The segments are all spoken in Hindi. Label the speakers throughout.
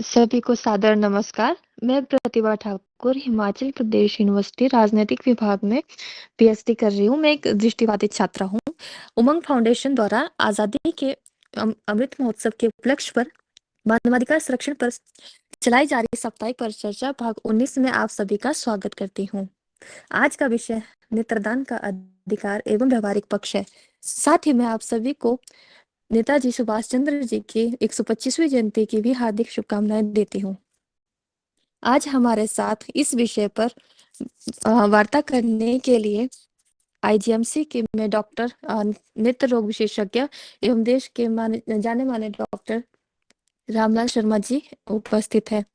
Speaker 1: सभी को सादर नमस्कार। मैं प्रतिभा ठाकुर हिमाचल प्रदेश यूनिवर्सिटी राजनीतिक विभाग में पीएचडी कर रही हूँ। मैं एक दृष्टिबाधित छात्रा हूँ। उमंग फाउंडेशन द्वारा आज़ादी के अमृत महोत्सव के उपलक्ष्य पर मानवाधिकार संरक्षण पर चलाई जा रही साप्ताहिक परिचर्चा भाग 19 में आप सभी का स्वागत करती हूँ। आज का विषय नेत्रदान का अधिकार एवं व्यवहारिक पक्ष है। साथ ही मैं आप सभी को नेताजी सुभाष चंद्र जी की 125वीं जयंती की भी हार्दिक शुभकामनाएं देती हूँ। आज हमारे साथ इस विषय पर वार्ता करने के लिए आईजीएमसी के में डॉक्टर नेत्र रोग विशेषज्ञ एवं देश के जाने माने डॉक्टर रामलाल शर्मा जी उपस्थित है।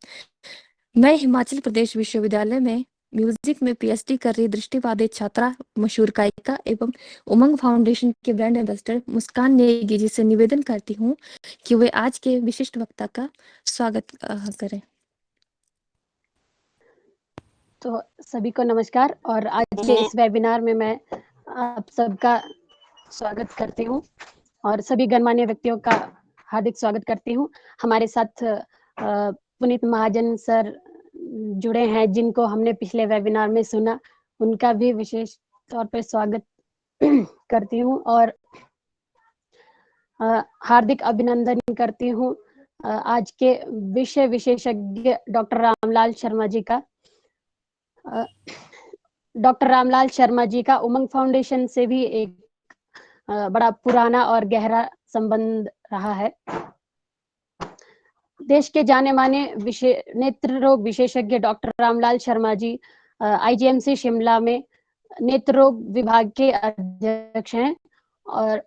Speaker 1: मैं हिमाचल प्रदेश विश्वविद्यालय में म्यूजिक में पीएचडी कर रही दृष्टिबाधित छात्रा, मशहूर गायिका एवं उमंग फाउंडेशन के ब्रांड एम्बेसडर मुस्कान नेगी जी से निवेदन करती हूँ कि वे आज के विशिष्ट वक्ता का स्वागत करें।
Speaker 2: तो सभी को नमस्कार और आज के इस वेबिनार में मैं आप सबका स्वागत करती हूँ और सभी गणमान्य व्यक्तियों का हार्दिक स्वागत करती हूँ। हमारे साथ पुनीत महाजन सर जुड़े हैं, जिनको हमने पिछले वेबिनार में सुना, उनका भी विशेष तौर पर स्वागत करती हूँ और हार्दिक अभिनंदन करती हूँ आज के विषय विशेषज्ञ डॉक्टर रामलाल शर्मा जी का। डॉक्टर रामलाल शर्मा जी का उमंग फाउंडेशन से भी एक बड़ा पुराना और गहरा संबंध रहा है। देश के जाने माने नेत्र रोग विशेषज्ञ डॉक्टर रामलाल शर्मा जी आईजीएमसी शिमला में नेत्र रोग विभाग के अध्यक्ष हैं और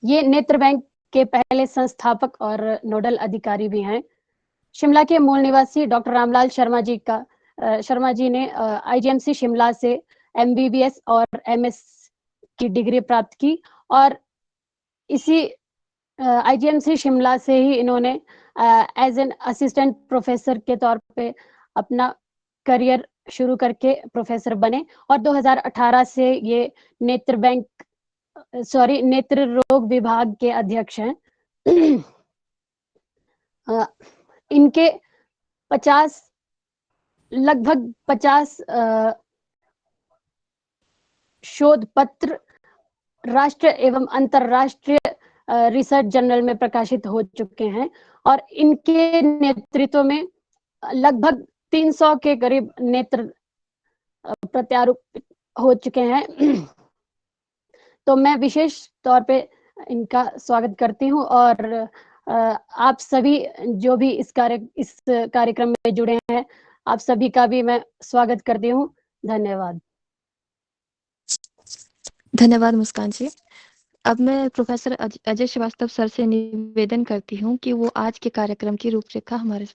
Speaker 2: ये नेत्र बैंक के पहले संस्थापक और नोडल अधिकारी भी हैं। शिमला के मूल निवासी डॉक्टर रामलाल शर्मा जी ने आईजीएमसी शिमला से एमबीबीएस और एमएस की डिग्री प्राप्त की और इसी आईजीएमसी शिमला से ही इन्होंने एज एन असिस्टेंट प्रोफेसर के तौर पे अपना करियर शुरू करके प्रोफेसर बने और 2018 से ये नेत्र रोग विभाग के अध्यक्ष हैं। इनके लगभग 50 शोध पत्र राष्ट्रीय एवं अंतरराष्ट्रीय रिसर्च जर्नल में प्रकाशित हो चुके हैं और इनके नेतृत्व में लगभग 300 के करीब नेत्र प्रत्यारोपित हो चुके हैं। तो मैं विशेष तौर पे इनका स्वागत करती हूँ और आप सभी जो भी इस कार्यक्रम में जुड़े हैं, आप सभी का भी मैं स्वागत करती हूँ। धन्यवाद।
Speaker 1: धन्यवाद मुस्कान जी। अब मैं प्रोफेसर अजय श्रीवास्तव सर से निवेदन करती हूँ कि वो आज के कार्यक्रम की रूपरेखा हमारे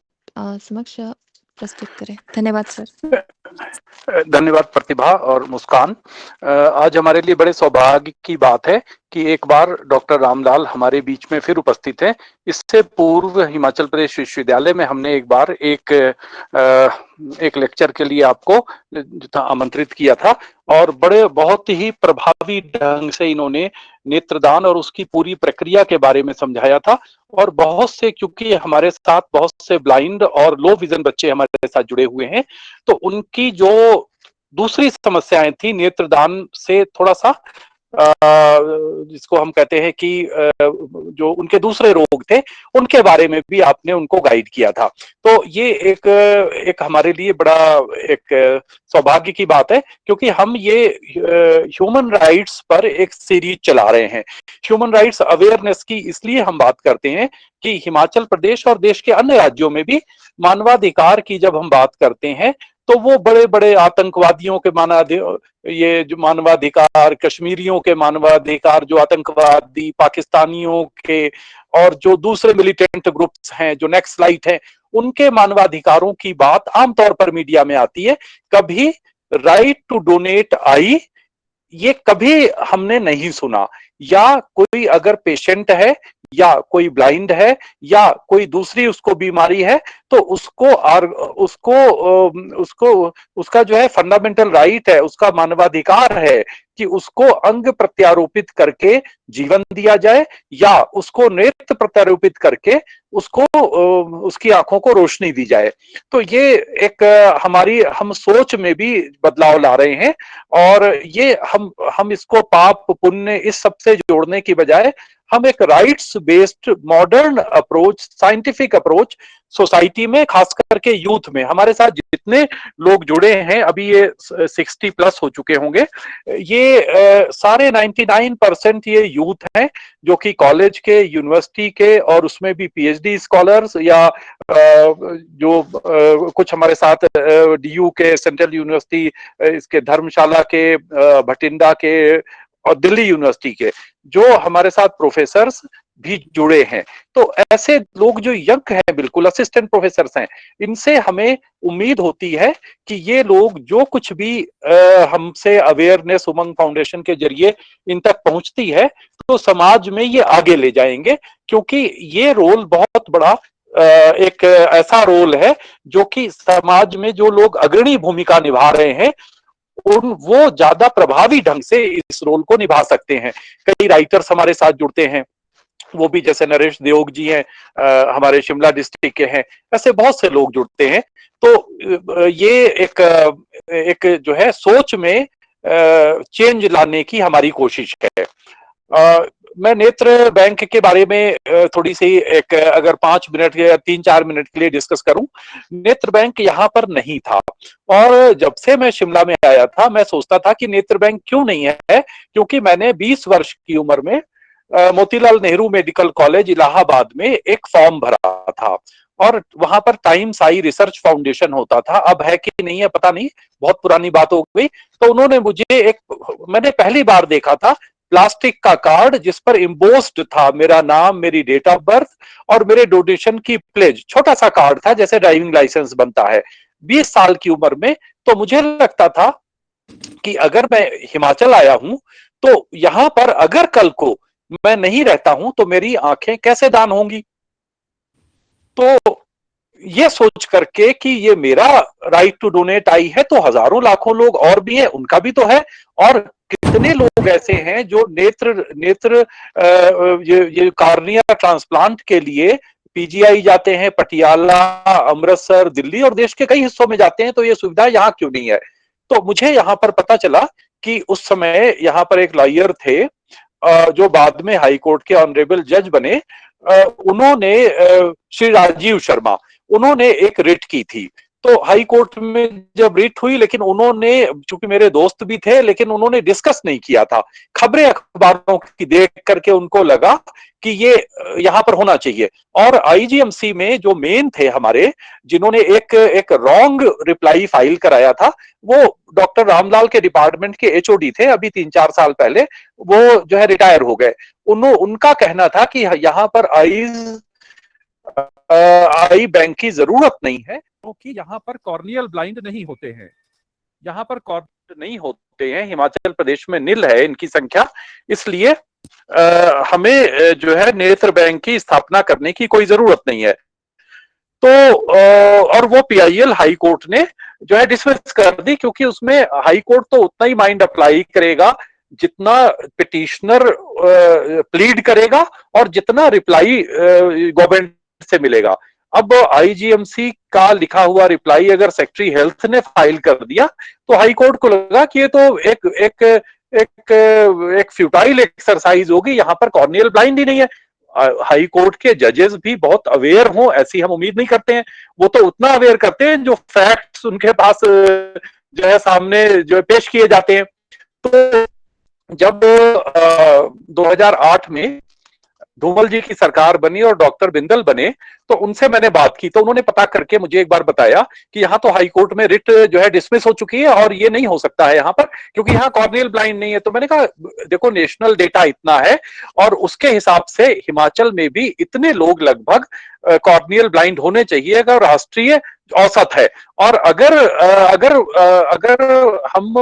Speaker 1: समक्ष प्रस्तुत करें। धन्यवाद सर।
Speaker 3: धन्यवाद प्रतिभा और मुस्कान। आज हमारे लिए बड़े सौभाग्य की बात है कि एक बार डॉक्टर रामलाल हमारे बीच में फिर उपस्थित हैं। इससे पूर्व हिमाचल प्रदेश विश्वविद्यालय में हमने एक बार एक लेक्चर के लिए आपको आमंत्रित किया था और बहुत ही प्रभावी ढंग से इन्होंने नेत्रदान और उसकी पूरी प्रक्रिया के बारे में समझाया था और बहुत से, क्योंकि हमारे साथ बहुत से ब्लाइंड और लो विजन बच्चे हमारे साथ जुड़े हुए हैं, तो उनकी जो दूसरी समस्याएं थी नेत्रदान से थोड़ा सा जिसको हम कहते हैं कि जो उनके दूसरे रोग थे उनके बारे में भी आपने उनको गाइड किया था। तो ये एक हमारे लिए बड़ा एक सौभाग्य की बात है, क्योंकि हम ये ह्यूमन राइट्स पर एक सीरीज चला रहे हैं। ह्यूमन राइट्स अवेयरनेस की इसलिए हम बात करते हैं कि हिमाचल प्रदेश और देश के अन्य राज्यों में भी मानवाधिकार की जब हम बात करते हैं तो वो बड़े बड़े आतंकवादियों के ये जो मानवाधिकार, कश्मीरियों के मानवाधिकार, जो आतंकवादी पाकिस्तानियों के और जो दूसरे मिलिटेंट ग्रुप्स हैं, जो नक्सलाइट हैं, उनके मानवाधिकारों की बात आमतौर पर मीडिया में आती है। कभी राइट टू डोनेट आई ये कभी हमने नहीं सुना, या कोई अगर पेशेंट है या कोई ब्लाइंड है या कोई दूसरी उसको बीमारी है तो उसका जो है फंडामेंटल राइट है, उसका मानवाधिकार है कि उसको अंग प्रत्यारोपित करके जीवन दिया जाए या उसको नेत्र प्रत्यारोपित करके उसको उसकी आंखों को रोशनी दी जाए। तो ये एक हम सोच में भी बदलाव ला रहे हैं और ये हम इसको पाप पुण्य इस सब से जोड़ने की बजाय हम एक rights based modern approach, scientific approach society में, खास करके यूथ में, हमारे साथ जितने लोग जुड़े हैं, अभी ये 60 प्लस हो चुके होंगे, ये सारे 99% ये यूथ हैं जो कि कॉलेज के, यूनिवर्सिटी के और उसमें भी पीएचडी स्कॉलर्स या जो कुछ हमारे साथ डीयू के, सेंट्रल यूनिवर्सिटी, इसके धर्मशाला के, भटिंडा के और दिल्ली यूनिवर्सिटी के जो हमारे साथ प्रोफेसर्स भी जुड़े हैं। तो ऐसे लोग जो यंग हैं, बिल्कुल असिस्टेंट प्रोफेसर्स हैं, इनसे हमें उम्मीद होती है कि ये लोग जो कुछ भी हमसे अवेयरनेस उमंग फाउंडेशन के जरिए इन तक पहुंचती है तो समाज में ये आगे ले जाएंगे, क्योंकि ये रोल बहुत बड़ा एक ऐसा रोल है जो कि समाज में जो लोग अग्रणी भूमिका निभा रहे हैं वो ज्यादा प्रभावी ढंग से इस रोल को निभा सकते हैं। कई राइटर्स हमारे साथ जुड़ते हैं, वो भी, जैसे नरेश देओग जी हैं, हमारे शिमला डिस्ट्रिक्ट के हैं, ऐसे बहुत से लोग जुड़ते हैं। तो ये एक जो है सोच में चेंज लाने की हमारी कोशिश है। मैं नेत्र बैंक के बारे में थोड़ी सी एक अगर 5 मिनट या 3-4 मिनट के लिए डिस्कस करूं। नेत्र बैंक यहाँ पर नहीं था और जब से मैं शिमला में आया था मैं सोचता था कि नेत्र बैंक क्यों नहीं है, क्योंकि मैंने 20 वर्ष की उम्र में मोतीलाल नेहरू मेडिकल कॉलेज इलाहाबाद में एक फॉर्म भरा था और वहां पर टाइम्स आई रिसर्च फाउंडेशन होता था, अब है कि नहीं है पता नहीं, बहुत पुरानी बात हो गई। तो उन्होंने मुझे मैंने पहली बार देखा था प्लास्टिक का कार्ड जिस पर इम्बोस्ड था मेरा नाम, मेरी डेट ऑफ बर्थ और मेरे डोनेशन की प्लेज। छोटा सा कार्ड था जैसे ड्राइविंग लाइसेंस बनता है। 20 साल की उम्र में तो मुझे लगता था कि अगर मैं हिमाचल आया हूं तो यहां पर अगर कल को मैं नहीं रहता हूं तो मेरी आंखें कैसे दान होंगी। तो ये सोच करके कि ये मेरा राइट टू डोनेट आई है तो हजारों लाखों लोग और भी हैं, उनका भी तो है। और कितने लोग ऐसे हैं जो नेत्र ये कार्निया ट्रांसप्लांट के लिए पीजीआई जाते हैं, पटियाला, अमृतसर, दिल्ली और देश के कई हिस्सों में जाते हैं, तो ये सुविधा यहाँ क्यों नहीं है। तो मुझे यहाँ पर पता चला कि उस समय यहाँ पर एक लॉयर थे जो बाद में हाई कोर्ट के ऑनरेबल जज बने, उन्होंने श्री राजीव शर्मा, उन्होंने एक रिट की थी। तो हाई कोर्ट में जब रिट हुई, लेकिन उन्होंने, चूंकि मेरे दोस्त भी थे, लेकिन उन्होंने डिस्कस नहीं किया था। खबरें अखबारों की देख करके उनको लगा कि ये यहाँ पर होना चाहिए। और आईजीएमसी में जो मेन थे हमारे, जिन्होंने एक रॉन्ग रिप्लाई फाइल कराया था, वो डॉक्टर रामलाल के डिपार्टमेंट के एचओडी थे, अभी 3-4 साल पहले वो जो है रिटायर हो गए। उनका कहना था कि यहाँ पर आई बैंक की जरूरत नहीं है क्योंकि यहाँ पर कॉर्नियल ब्लाइंड नहीं होते हैं, यहाँ पर कॉर्नियल नहीं होते हैं, हिमाचल प्रदेश में निल है इनकी संख्या, इसलिए हमें जो है नेत्र बैंक की स्थापना करने की कोई जरूरत नहीं है। तो और वो पीआईएल हाई कोर्ट ने जो है डिसमिस कर दी, क्योंकि उसमें हाई कोर्ट तो उतना ही माइंड अप्लाई करेगा जितना पिटिशनर प्लीड करेगा और जितना रिप्लाई गवर्नमेंट से मिलेगा। अब आईजीएमसी का लिखा हुआ रिप्लाई अगर सेक्रेटरी हेल्थ ने फाइल कर दिया तो हाई कोर्ट को लगा कि ये तो एक फ्यूटाइल एक्सरसाइज होगी, यहाँ पर कॉर्नियल ब्लाइंड ही नहीं है। हाई कोर्ट के जजेस भी बहुत अवेयर हों ऐसी हम उम्मीद नहीं करते हैं, वो तो उतना अवेयर करते हैं जो फैक्ट्स उनके पास जो है सामने जो पेश किए जाते हैं। तो जब 2008 में धूमल जी की सरकार बनी और डॉक्टर बिंदल बने तो उनसे मैंने बात की, तो उन्होंने पता करके मुझे एक बार बताया कि यहाँ तो हाई कोर्ट में रिट जो है डिसमिस हो चुकी है और ये नहीं हो सकता है यहाँ पर, क्योंकि यहाँ कॉर्नियल ब्लाइंड नहीं है। तो मैंने कहा देखो नेशनल डेटा इतना है और उसके हिसाब से हिमाचल में भी इतने लोग लगभग कॉर्नियल ब्लाइंड होने चाहिए अगर राष्ट्रीय औसत है। और अगर हम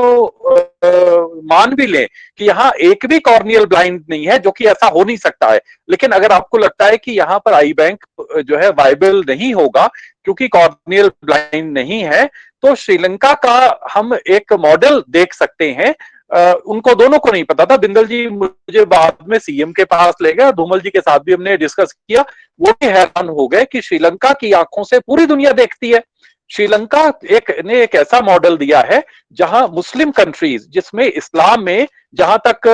Speaker 3: मान भी लें कि यहाँ एक भी कॉर्नियल ब्लाइंड नहीं है, जो कि ऐसा हो नहीं सकता है, लेकिन अगर आपको लगता है कि यहाँ पर आई बैंक जो है वायबल नहीं होगा क्योंकि कॉर्नियल ब्लाइंड नहीं है, तो श्रीलंका का हम एक मॉडल देख सकते हैं उनको दोनों को नहीं पता था। बिंदल जी मुझे बाद में सीएम के पास ले गए, धूमल जी के साथ भी हमने डिस्कस किया। वो भी हैरान हो गए कि श्रीलंका की आंखों से पूरी दुनिया देखती है। श्रीलंका एक ऐसा मॉडल दिया है जहां मुस्लिम कंट्रीज, जिसमें इस्लाम में, जहां तक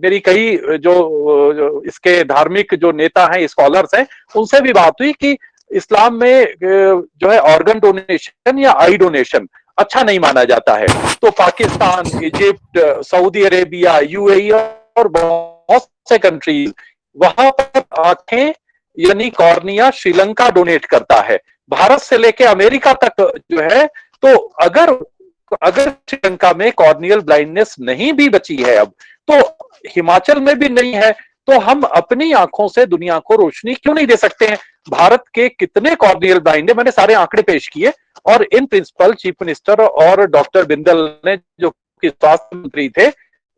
Speaker 3: मेरी कई जो इसके धार्मिक जो नेता हैं, स्कॉलर्स हैं, उनसे भी बात हुई कि इस्लाम में जो है ऑर्गन डोनेशन या आई डोनेशन अच्छा नहीं माना जाता है। तो Pakistan, Egypt, Saudi Arabia, UAE और बहुत से कंट्रीज, वहां पर आंखें यानी कॉर्निया श्रीलंका डोनेट करता है। भारत से लेके अमेरिका तक जो है, तो अगर अगर श्रीलंका में कॉर्नियल ब्लाइंडनेस नहीं भी बची है अब, तो हिमाचल में भी नहीं है, तो हम अपनी आंखों से दुनिया को रोशनी क्यों नहीं दे सकते हैं? भारत के कितने कॉर्नियल ब्लाइंड है, मैंने सारे आंकड़े पेश किए, और इन प्रिंसिपल चीफ मिनिस्टर और डॉक्टर बिंदल ने, जो कि स्वास्थ्य मंत्री थे,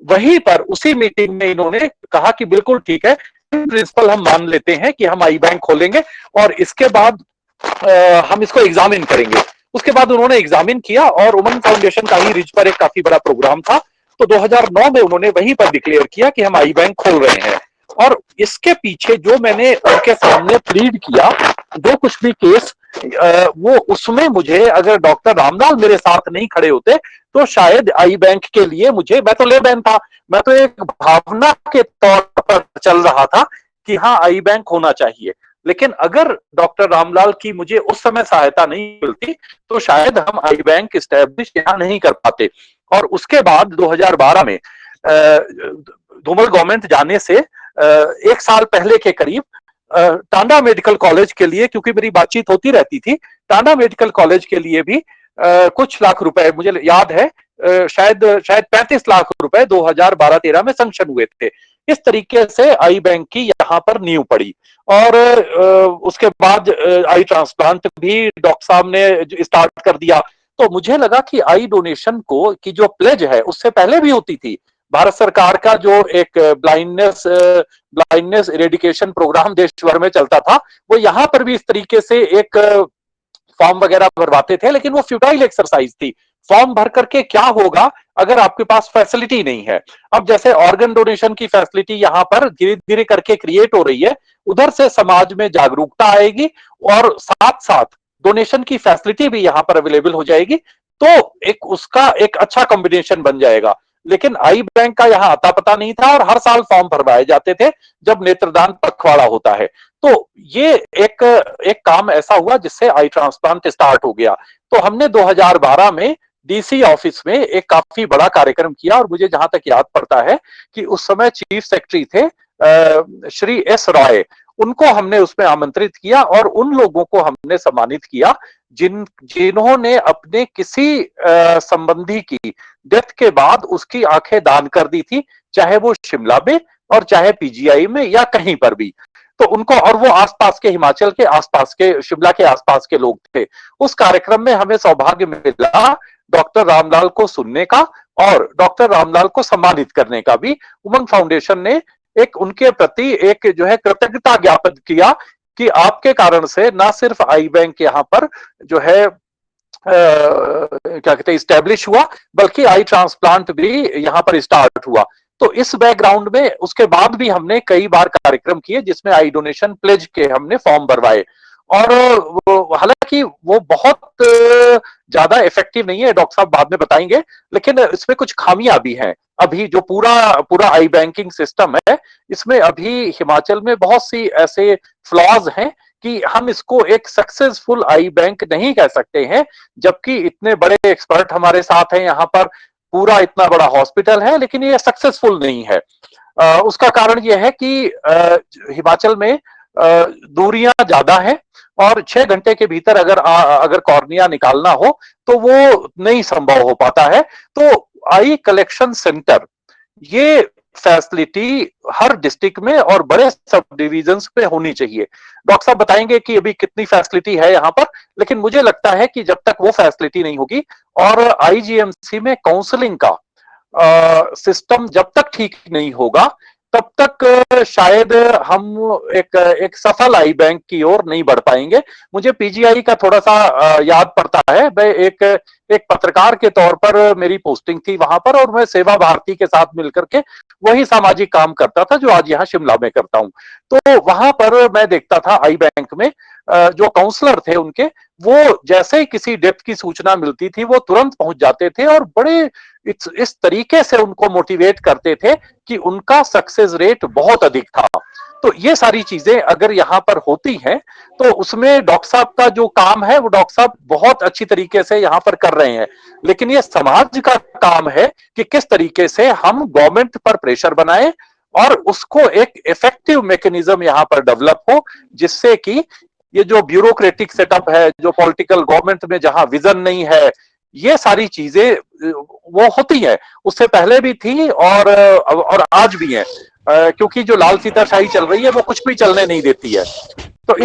Speaker 3: वहीं पर उसी मीटिंग में इन्होंने कहा कि बिल्कुल ठीक है, प्रिंसिपल हम मान लेते हैं कि हम आई बैंक खोलेंगे और इसके बाद हम इसको एग्जामिन करेंगे। उसके बाद उन्होंने एग्जामिन किया और उमंग फाउंडेशन का ही रिज पर एक काफी बड़ा प्रोग्राम था, तो 2009 में उन्होंने वहीं पर डिक्लेयर किया कि हम आई बैंक खोल रहे हैं। और इसके पीछे जो मैंने उनके सामने प्लीड किया, जो कुछ भी केस, वो उसमें मुझे, अगर डॉक्टर रामलाल मेरे साथ नहीं खड़े होते तो शायद आई बैंक के लिए मुझे, मैं तो लेबैन था, मैं तो एक भावना के तौर पर चल रहा था कि हाँ आई बैंक होना चाहिए, लेकिन अगर डॉक्टर रामलाल की मुझे उस समय सहायता नहीं मिलती तो शायद हम आई बैंक इस्टेब्लिश यहां नहीं कर पाते। और उसके बाद 2012 में धूमल गवर्नमेंट जाने से एक साल पहले के करीब टांडा मेडिकल कॉलेज के लिए, क्योंकि मेरी बातचीत होती रहती थी, टांडा मेडिकल कॉलेज के लिए भी कुछ लाख रुपए, मुझे याद है शायद 35 लाख रुपए 2012-13 में सैंक्शन हुए थे। इस तरीके से आई बैंक की यहाँ पर नींव पड़ी। और उसके बाद आई ट्रांसप्लांट भी डॉक्टर साहब ने स्टार्ट कर दिया। तो मुझे लगा कि आई डोनेशन को की जो प्लेज है उससे पहले भी होती थी। भारत सरकार का जो एक ब्लाइंडनेस इरेडिकेशन प्रोग्राम देश भर में चलता था, वो यहाँ पर भी इस तरीके से एक फॉर्म वगैरह भरवाते थे, लेकिन वो फ्यूटाइल एक्सरसाइज थी। फॉर्म भर करके क्या होगा अगर आपके पास फैसिलिटी नहीं है? अब जैसे ऑर्गन डोनेशन की फैसिलिटी यहाँ पर धीरे धीरे करके क्रिएट हो रही है, उधर से समाज में जागरूकता आएगी और साथ साथ डोनेशन की फैसिलिटी भी यहाँ पर अवेलेबल हो जाएगी, तो एक उसका एक अच्छा कॉम्बिनेशन बन जाएगा। लेकिन आई बैंक का यहाँ आता पता नहीं था और हर साल फॉर्म भरवाए जाते थे जब नेत्रदान पखवाड़ा होता है। तो ये एक काम ऐसा हुआ जिससे आई ट्रांसप्लांट स्टार्ट हो गया। तो हमने 2012 में डीसी ऑफिस में एक काफी बड़ा कार्यक्रम किया, और मुझे जहां तक याद पड़ता है कि उस समय चीफ सेक्रेटरी थे श्री एस रॉय, उनको हमने उसमें आमंत्रित किया और उन लोगों को हमने सम्मानित किया जिन्होंने अपने किसी संबंधी की डेथ के बाद उसकी आंखें दान कर दी थी, चाहे वो शिमला में और चाहे पीजीआई में या कहीं पर भी। तो उनको, और वो आसपास के, हिमाचल के आसपास के, शिमला के आसपास के लोग थे। उस कार्यक्रम में हमें सौभाग्य मिला डॉक्टर रामलाल को सुनने का और डॉक्टर रामलाल को सम्मानित करने का भी। उमंग फाउंडेशन ने एक उनके प्रति एक जो है कृतज्ञता ज्ञापन किया कि आपके कारण से ना सिर्फ आई बैंक यहाँ पर जो है क्या कहते हैं इस्टेब्लिश हुआ, बल्कि आई ट्रांसप्लांट भी यहाँ पर स्टार्ट हुआ। तो इस बैकग्राउंड में उसके बाद भी हमने कई बार कार्यक्रम किए जिसमें आई डोनेशन प्लेज के हमने फॉर्म भरवाए। और हालांकि वो बहुत ज्यादा इफेक्टिव नहीं है, डॉक्टर साहब बाद में बताएंगे, लेकिन इसमें कुछ खामियां भी हैं। अभी जो पूरा आई बैंकिंग सिस्टम है, इसमें अभी हिमाचल में बहुत सी ऐसे फ्लॉज हैं कि हम इसको एक सक्सेसफुल आई बैंक नहीं कह सकते हैं, जबकि इतने बड़े एक्सपर्ट हमारे साथ हैं यहाँ पर, पूरा इतना बड़ा हॉस्पिटल है, लेकिन ये सक्सेसफुल नहीं है। उसका कारण यह है कि हिमाचल में दूरियां ज्यादा हैं और 6 घंटे के भीतर अगर कॉर्निया निकालना हो तो वो नहीं संभव हो पाता है। तो आई कलेक्शन सेंटर, ये फैसिलिटी हर डिस्ट्रिक्ट में और बड़े सब डिविजन्स पे होनी चाहिए। डॉक्टर साहब बताएंगे कि अभी कितनी फैसिलिटी है यहाँ पर, लेकिन मुझे लगता है कि जब तक वो फैसिलिटी नहीं होगी और आईजीएमसी में काउंसलिंग का सिस्टम जब तक ठीक नहीं होगा, तब तक शायद हम एक सफल आई बैंक की ओर नहीं बढ़ पाएंगे। मुझे पीजीआई का थोड़ा सा याद पड़ता है। मैं एक पत्रकार के तौर पर मेरी पोस्टिंग थी वहां पर, और मैं सेवा भारती के साथ मिलकर के वही सामाजिक काम करता था जो आज यहाँ शिमला में करता हूँ। तो वहां पर मैं देखता था आई बैंक में जो काउंसलर थे उनके, वो जैसे ही किसी डेथ की सूचना मिलती थी वो तुरंत पहुंच जाते थे और बड़े इस तरीके से उनको मोटिवेट करते थे कि उनका सक्सेस रेट बहुत अधिक था। तो ये सारी चीजें अगर यहाँ पर होती हैं तो उसमें डॉक्टर साहब का जो काम है वो डॉक्टर साहब बहुत अच्छी तरीके से यहाँ पर कर रहे हैं। लेकिन ये समाज का काम है कि किस तरीके से हम गवर्नमेंट पर प्रेशर बनाएं और उसको एक इफेक्टिव मैकेनिज्म यहाँ पर डेवलप हो, जिससे कि ये जो ब्यूरोक्रेटिक सेटअप है, जो पॉलिटिकल गवर्नमेंट में जहां विजन नहीं है, ये सारी चीजें वो होती है, उससे पहले भी थी और आज भी है। क्योंकि जो लाल सीताशाही चल रही है वो कुछ भी चलने नहीं देती है। तो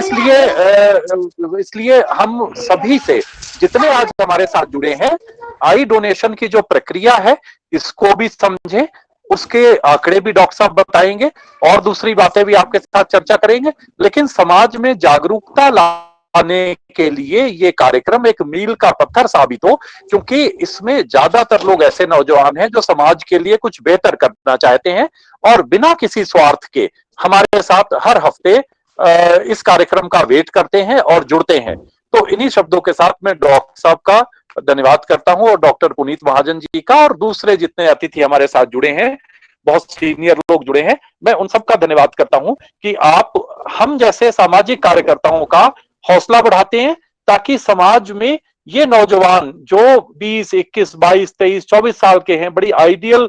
Speaker 3: इसलिए हम सभी से, जितने आज हमारे साथ जुड़े हैं, आई डोनेशन की जो प्रक्रिया है इसको भी समझें, उसके आंकड़े भी डॉक्टर साहब बताएंगे और दूसरी बातें भी आपके साथ चर्चा करेंगे। लेकिन समाज में जागरूकता लाने के लिए ये कार्यक्रम एक मील का पत्थर साबित हो, क्योंकि इसमें ज्यादातर लोग ऐसे नौजवान हैं जो समाज के लिए कुछ बेहतर करना चाहते हैं और बिना किसी स्वार्थ के हमारे साथ हर हफ्ते इस कार्यक्रम का वेट करते हैं और जुड़ते हैं। तो इन्हीं शब्दों के साथ मैं डॉक्टर साहब का धन्यवाद करता हूं और डॉक्टर पुनीत महाजन जी का और दूसरे जितने अतिथि हमारे साथ जुड़े हैं, बहुत सीनियर लोग जुड़े हैं, मैं उन सबका धन्यवाद करता हूं कि आप हम जैसे सामाजिक कार्यकर्ताओं का हौसला बढ़ाते हैं, ताकि समाज में ये नौजवान जो 20, 21, 22, 23, 24 साल के हैं, बड़ी आइडियल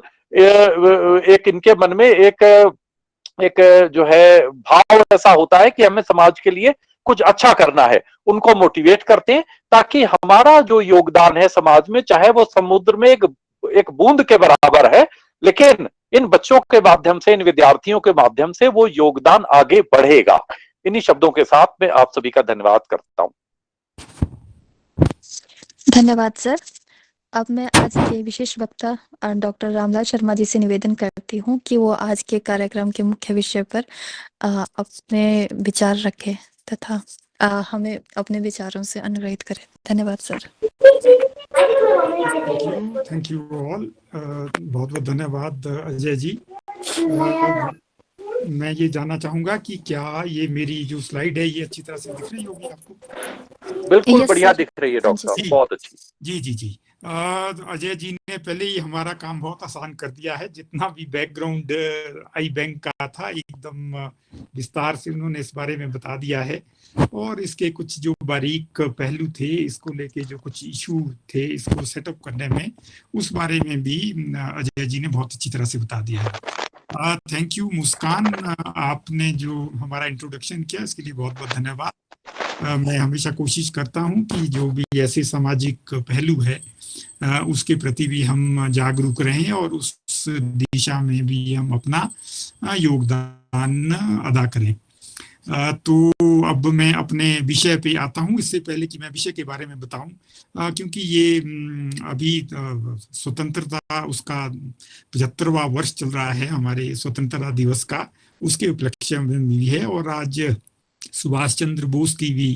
Speaker 3: एक इनके मन में एक जो है भाव ऐसा होता है कि हमें समाज के लिए कुछ अच्छा करना है, उनको मोटिवेट करते हैं, ताकि हमारा जो योगदान है समाज में, चाहे वो समुद्र में एक बूंद के बराबर है, लेकिन इन बच्चों के माध्यम से, इन विद्यार्थियों के माध्यम से वो योगदान आगे बढ़ेगा। इन्हीं शब्दों के साथ मैं आप सभी का धन्यवाद करता हूं।
Speaker 1: धन्यवाद सर। अब मैं आज के विशेष वक्ता डॉक्टर रामलाल शर्मा जी से निवेदन करती हूँ कि वो आज के कार्यक्रम के मुख्य विषय पर अपने विचार रखें तथा हमें अपने विचारों से अनुग्रहित करें। धन्यवाद सर।
Speaker 4: Thank you all. बहुत बहुत धन्यवाद अजय जी। मैं ये जानना चाहूंगा कि क्या ये मेरी जो स्लाइड है ये अच्छी तरह से दिख रही होगी आपको?
Speaker 3: बिल्कुल बढ़िया दिख रही है डॉक्टर साहब, बहुत अच्छी।
Speaker 4: जी जी जी। अजय जी ने पहले ही हमारा काम बहुत आसान कर दिया है। जितना भी बैकग्राउंड आई बैंक का था एकदम विस्तार से उन्होंने इस बारे में बता दिया है, और इसके कुछ जो बारीक पहलू थे, इसको लेके जो कुछ इशू थे इसको सेटअप करने में, उस बारे में भी अजय जी ने बहुत अच्छी तरह से बता दिया है। थैंक यू मुस्कान, आपने जो हमारा इंट्रोडक्शन किया इसके लिए बहुत बहुत धन्यवाद। मैं हमेशा कोशिश करता हूं कि जो भी ऐसे सामाजिक पहलू है उसके प्रति भी हम जागरूक रहें और उस दिशा में भी हम अपना योगदान अदा करें। तो अब मैं अपने विषय पे आता हूं। इससे पहले कि मैं विषय के बारे में बताऊं, क्योंकि ये अभी स्वतंत्रता उसका 75वां वर्ष चल रहा है हमारे स्वतंत्रता दिवस का, उसके उपलक्ष्य में भी है, और आज सुभाष चंद्र बोस की भी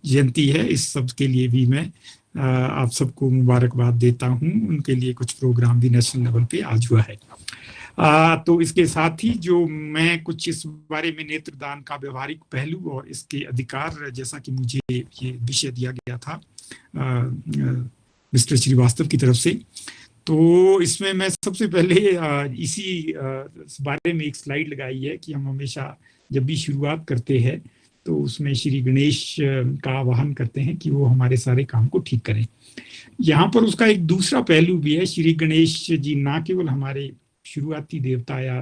Speaker 4: जयंती है। इस सब के लिए भी मैं आप सबको मुबारकबाद देता हूं। उनके लिए कुछ प्रोग्राम भी नेशनल लेवल पे आज हुआ है। तो इसके साथ ही जो मैं कुछ इस बारे में नेत्रदान का व्यवहारिक पहलू और इसके अधिकार, जैसा कि मुझे ये विषय दिया गया था मिस्टर श्रीवास्तव की तरफ से, तो इसमें मैं सबसे पहले इसी बारे में एक स्लाइड लगाई है कि हम हमेशा जब भी शुरुआत करते हैं तो उसमें श्री गणेश का आह्वान करते हैं कि वो हमारे सारे काम को ठीक करें। यहाँ पर उसका एक दूसरा पहलू भी है। श्री गणेश जी ना केवल हमारे शुरुआती देवता या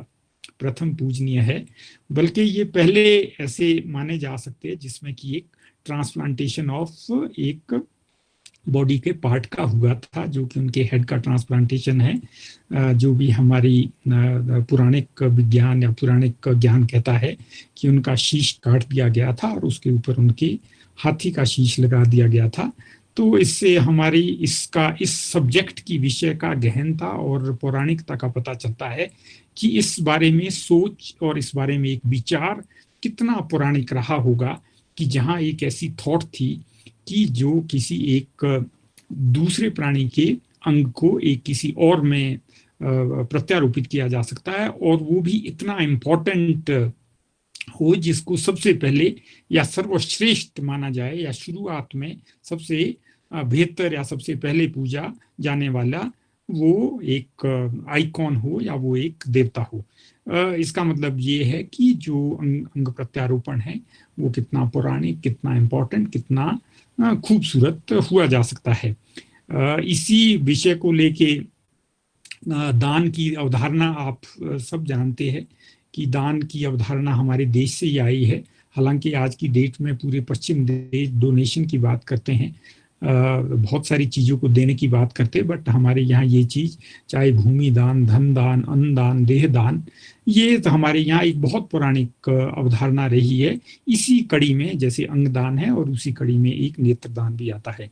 Speaker 4: प्रथम पूजनीय है, बल्कि ये पहले ऐसे माने जा सकते हैं जिसमें कि एक ट्रांसप्लांटेशन ऑफ एक बॉडी के पार्ट का हुआ था, जो कि उनके हेड का ट्रांसप्लांटेशन है, जो भी हमारी पुराणिक विज्ञान या पुराणिक ज्ञान कहता है कि उनका शीश काट दिया गया था और उसके ऊपर उनके हाथी का शीश लगा दिया गया था। तो इससे हमारी इस सब्जेक्ट की विषय का गहनता और पौराणिकता का पता चलता है कि इस बारे में सोच और इस बारे में एक विचार कितना पौराणिक रहा होगा, कि जहाँ एक ऐसी थॉट थी कि जो किसी एक दूसरे प्राणी के अंग को एक किसी और में प्रत्यारोपित किया जा सकता है, और वो भी इतना इम्पोर्टेंट हो जिसको सबसे पहले या सर्वश्रेष्ठ माना जाए, या शुरुआत में सबसे बेहतर या सबसे पहले पूजा जाने वाला वो एक आइकॉन हो या वो एक देवता हो। इसका मतलब ये है कि जो अंग प्रत्यारोपण है वो कितना पौराणिक, कितना इम्पोर्टेंट, कितना खूबसूरत हुआ जा सकता है। इसी विषय को लेके दान की अवधारणा आप सब जानते हैं कि दान की अवधारणा हमारे देश से ही आई है। हालांकि आज की डेट में पूरे पश्चिम देश डोनेशन की बात करते हैं, बहुत सारी चीज़ों को देने की बात करते हैं, बट हमारे यहाँ ये चीज़, चाहे भूमि दान, धन दान, अन्न दान, देह दान, ये तो हमारे यहाँ एक बहुत पौराणिक अवधारणा रही है। इसी कड़ी में जैसे अंगदान है और उसी कड़ी में एक नेत्रदान भी आता है।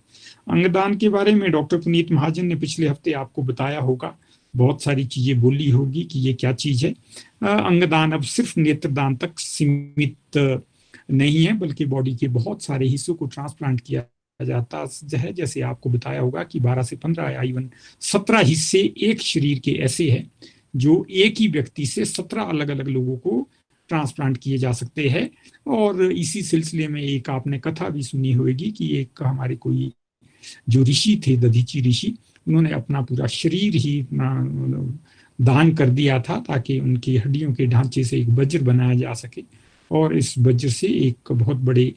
Speaker 4: अंगदान के बारे में डॉक्टर पुनीत महाजन ने पिछले हफ्ते आपको बताया होगा, बहुत सारी चीजें बोली होगी कि ये क्या चीज है। अंगदान अब सिर्फ नेत्रदान तक सीमित नहीं है, बल्कि बॉडी के बहुत सारे हिस्सों को ट्रांसप्लांट किया जाता है। जैसे आपको बताया होगा कि 12 से 15 या इवन 17 हिस्से एक शरीर के ऐसे हैं जो एक ही व्यक्ति से 17 अलग अलग लोगों को ट्रांसप्लांट किए जा सकते हैं। और इसी सिलसिले में एक आपने कथा भी सुनी होगी कि एक हमारे कोई जो ऋषि थे, दधीची ऋषि, उन्होंने अपना पूरा शरीर ही दान कर दिया था ताकि उनकी हड्डियों के ढांचे से एक वज्र बनाया जा सके, और इस वज्र से एक बहुत बड़े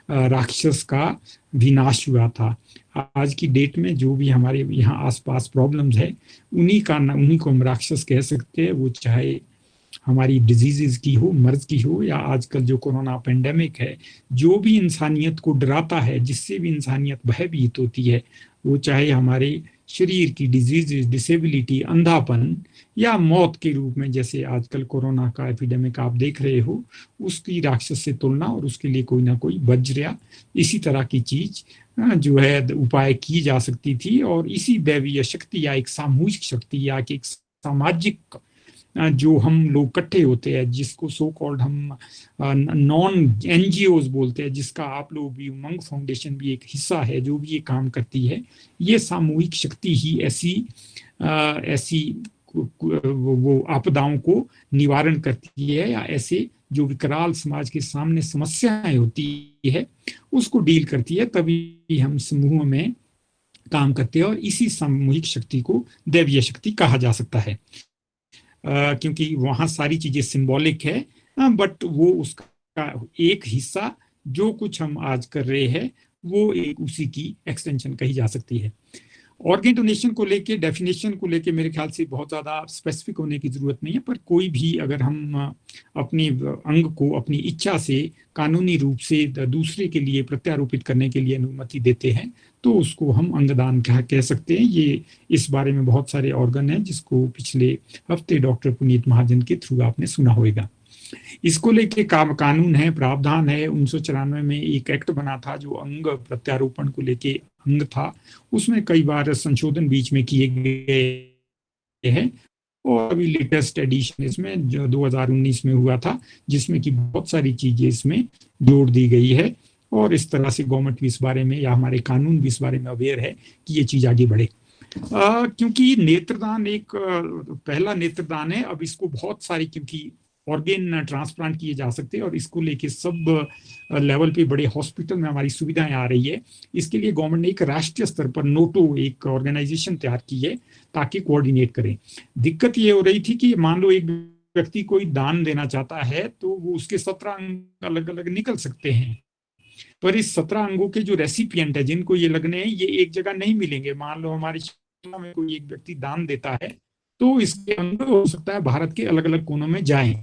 Speaker 4: राक्षस का विनाश हुआ था। आज की डेट में जो भी हमारे यहाँ आसपास प्रॉब्लम्स है, उन्हीं को हम राक्षस कह सकते हैं। वो चाहे हमारी डिजीजेस की हो, मर्ज की हो, या आजकल जो कोरोना पेंडेमिक है, जो भी इंसानियत को डराता है, जिससे भी इंसानियत भयभीत होती है, वो चाहे हमारे शरीर की डिजीज, डिसेबिलिटी, अंधापन या मौत के रूप में, जैसे आजकल कोरोना का एपिडेमिक आप देख रहे हो, उसकी राक्षस से तुलना और उसके लिए कोई ना कोई वज्र या इसी तरह की चीज जो है उपाय की जा सकती थी। और इसी दैवीय शक्ति या एक सामूहिक शक्ति या एक सामाजिक जो हम लोग इकट्ठे होते हैं, जिसको सो कॉल्ड हम नॉन एनजीओज बोलते हैं, जिसका आप लोग भी, उमंग फाउंडेशन भी एक हिस्सा है जो भी ये काम करती है, ये सामूहिक शक्ति ही ऐसी वो आपदाओं को निवारण करती है, या ऐसे जो विकराल समाज के सामने समस्याएं होती है उसको डील करती है। तभी हम समूह में काम करते हैं, और इसी सामूहिक शक्ति को दैवीय शक्ति कहा जा सकता है। क्योंकि वहां सारी चीजें सिंबॉलिक है, बट वो उसका एक हिस्सा, जो कुछ हम आज कर रहे हैं, वो एक उसी की एक्सटेंशन कही जा सकती है। ऑर्गन डोनेशन को लेके, डेफिनेशन को लेके मेरे ख्याल से बहुत ज़्यादा स्पेसिफिक होने की ज़रूरत नहीं है, पर कोई भी अगर हम अपने अंग को अपनी इच्छा से कानूनी रूप से दूसरे के लिए प्रत्यारोपित करने के लिए अनुमति देते हैं, तो उसको हम अंगदान कह सकते हैं। ये इस बारे में बहुत सारे ऑर्गन हैं जिसको पिछले हफ्ते डॉक्टर पुनीत महाजन के थ्रू आपने सुना होगा। इसको लेके कानून है, प्रावधान है। 1994 में एक एक्ट बना था जो अंग प्रत्यारोपण को लेके अंग था, उसमें कई बार संशोधन बीच में किए गए हैं, और अभी लेटेस्ट एडिशन इसमें जो 2019 में हुआ था, जिसमें कि बहुत सारी चीजें इसमें जोड़ दी गई है, और इस तरह से गवर्नमेंट भी इस बारे में या हमारे कानून भी इस बारे में अवेयर है कि ये चीज आगे बढ़े। क्योंकि नेत्रदान एक पहला नेत्रदान है, अब इसको बहुत सारी, क्योंकि ऑर्गेन ट्रांसप्लांट किए जा सकते हैं और इसको लेके सब लेवल पे बड़े हॉस्पिटल में हमारी सुविधाएं आ रही है। इसके लिए गवर्नमेंट ने एक राष्ट्रीय स्तर पर नोटो एक ऑर्गेनाइजेशन तैयार की है ताकि कोऑर्डिनेट करें। दिक्कत ये हो रही थी कि मान लो एक व्यक्ति कोई दान देना चाहता है तो वो उसके 17 अंग अलग अलग निकल सकते हैं, पर इस 17 अंगों के जो रेसिपिएंट है, जिनको ये लगने हैं, ये एक जगह नहीं मिलेंगे। मान लो हमारे क्षेत्र में कोई एक व्यक्ति दान देता है तो इसके अंग हो सकता है भारत के अलग अलग कोनों में जाएं।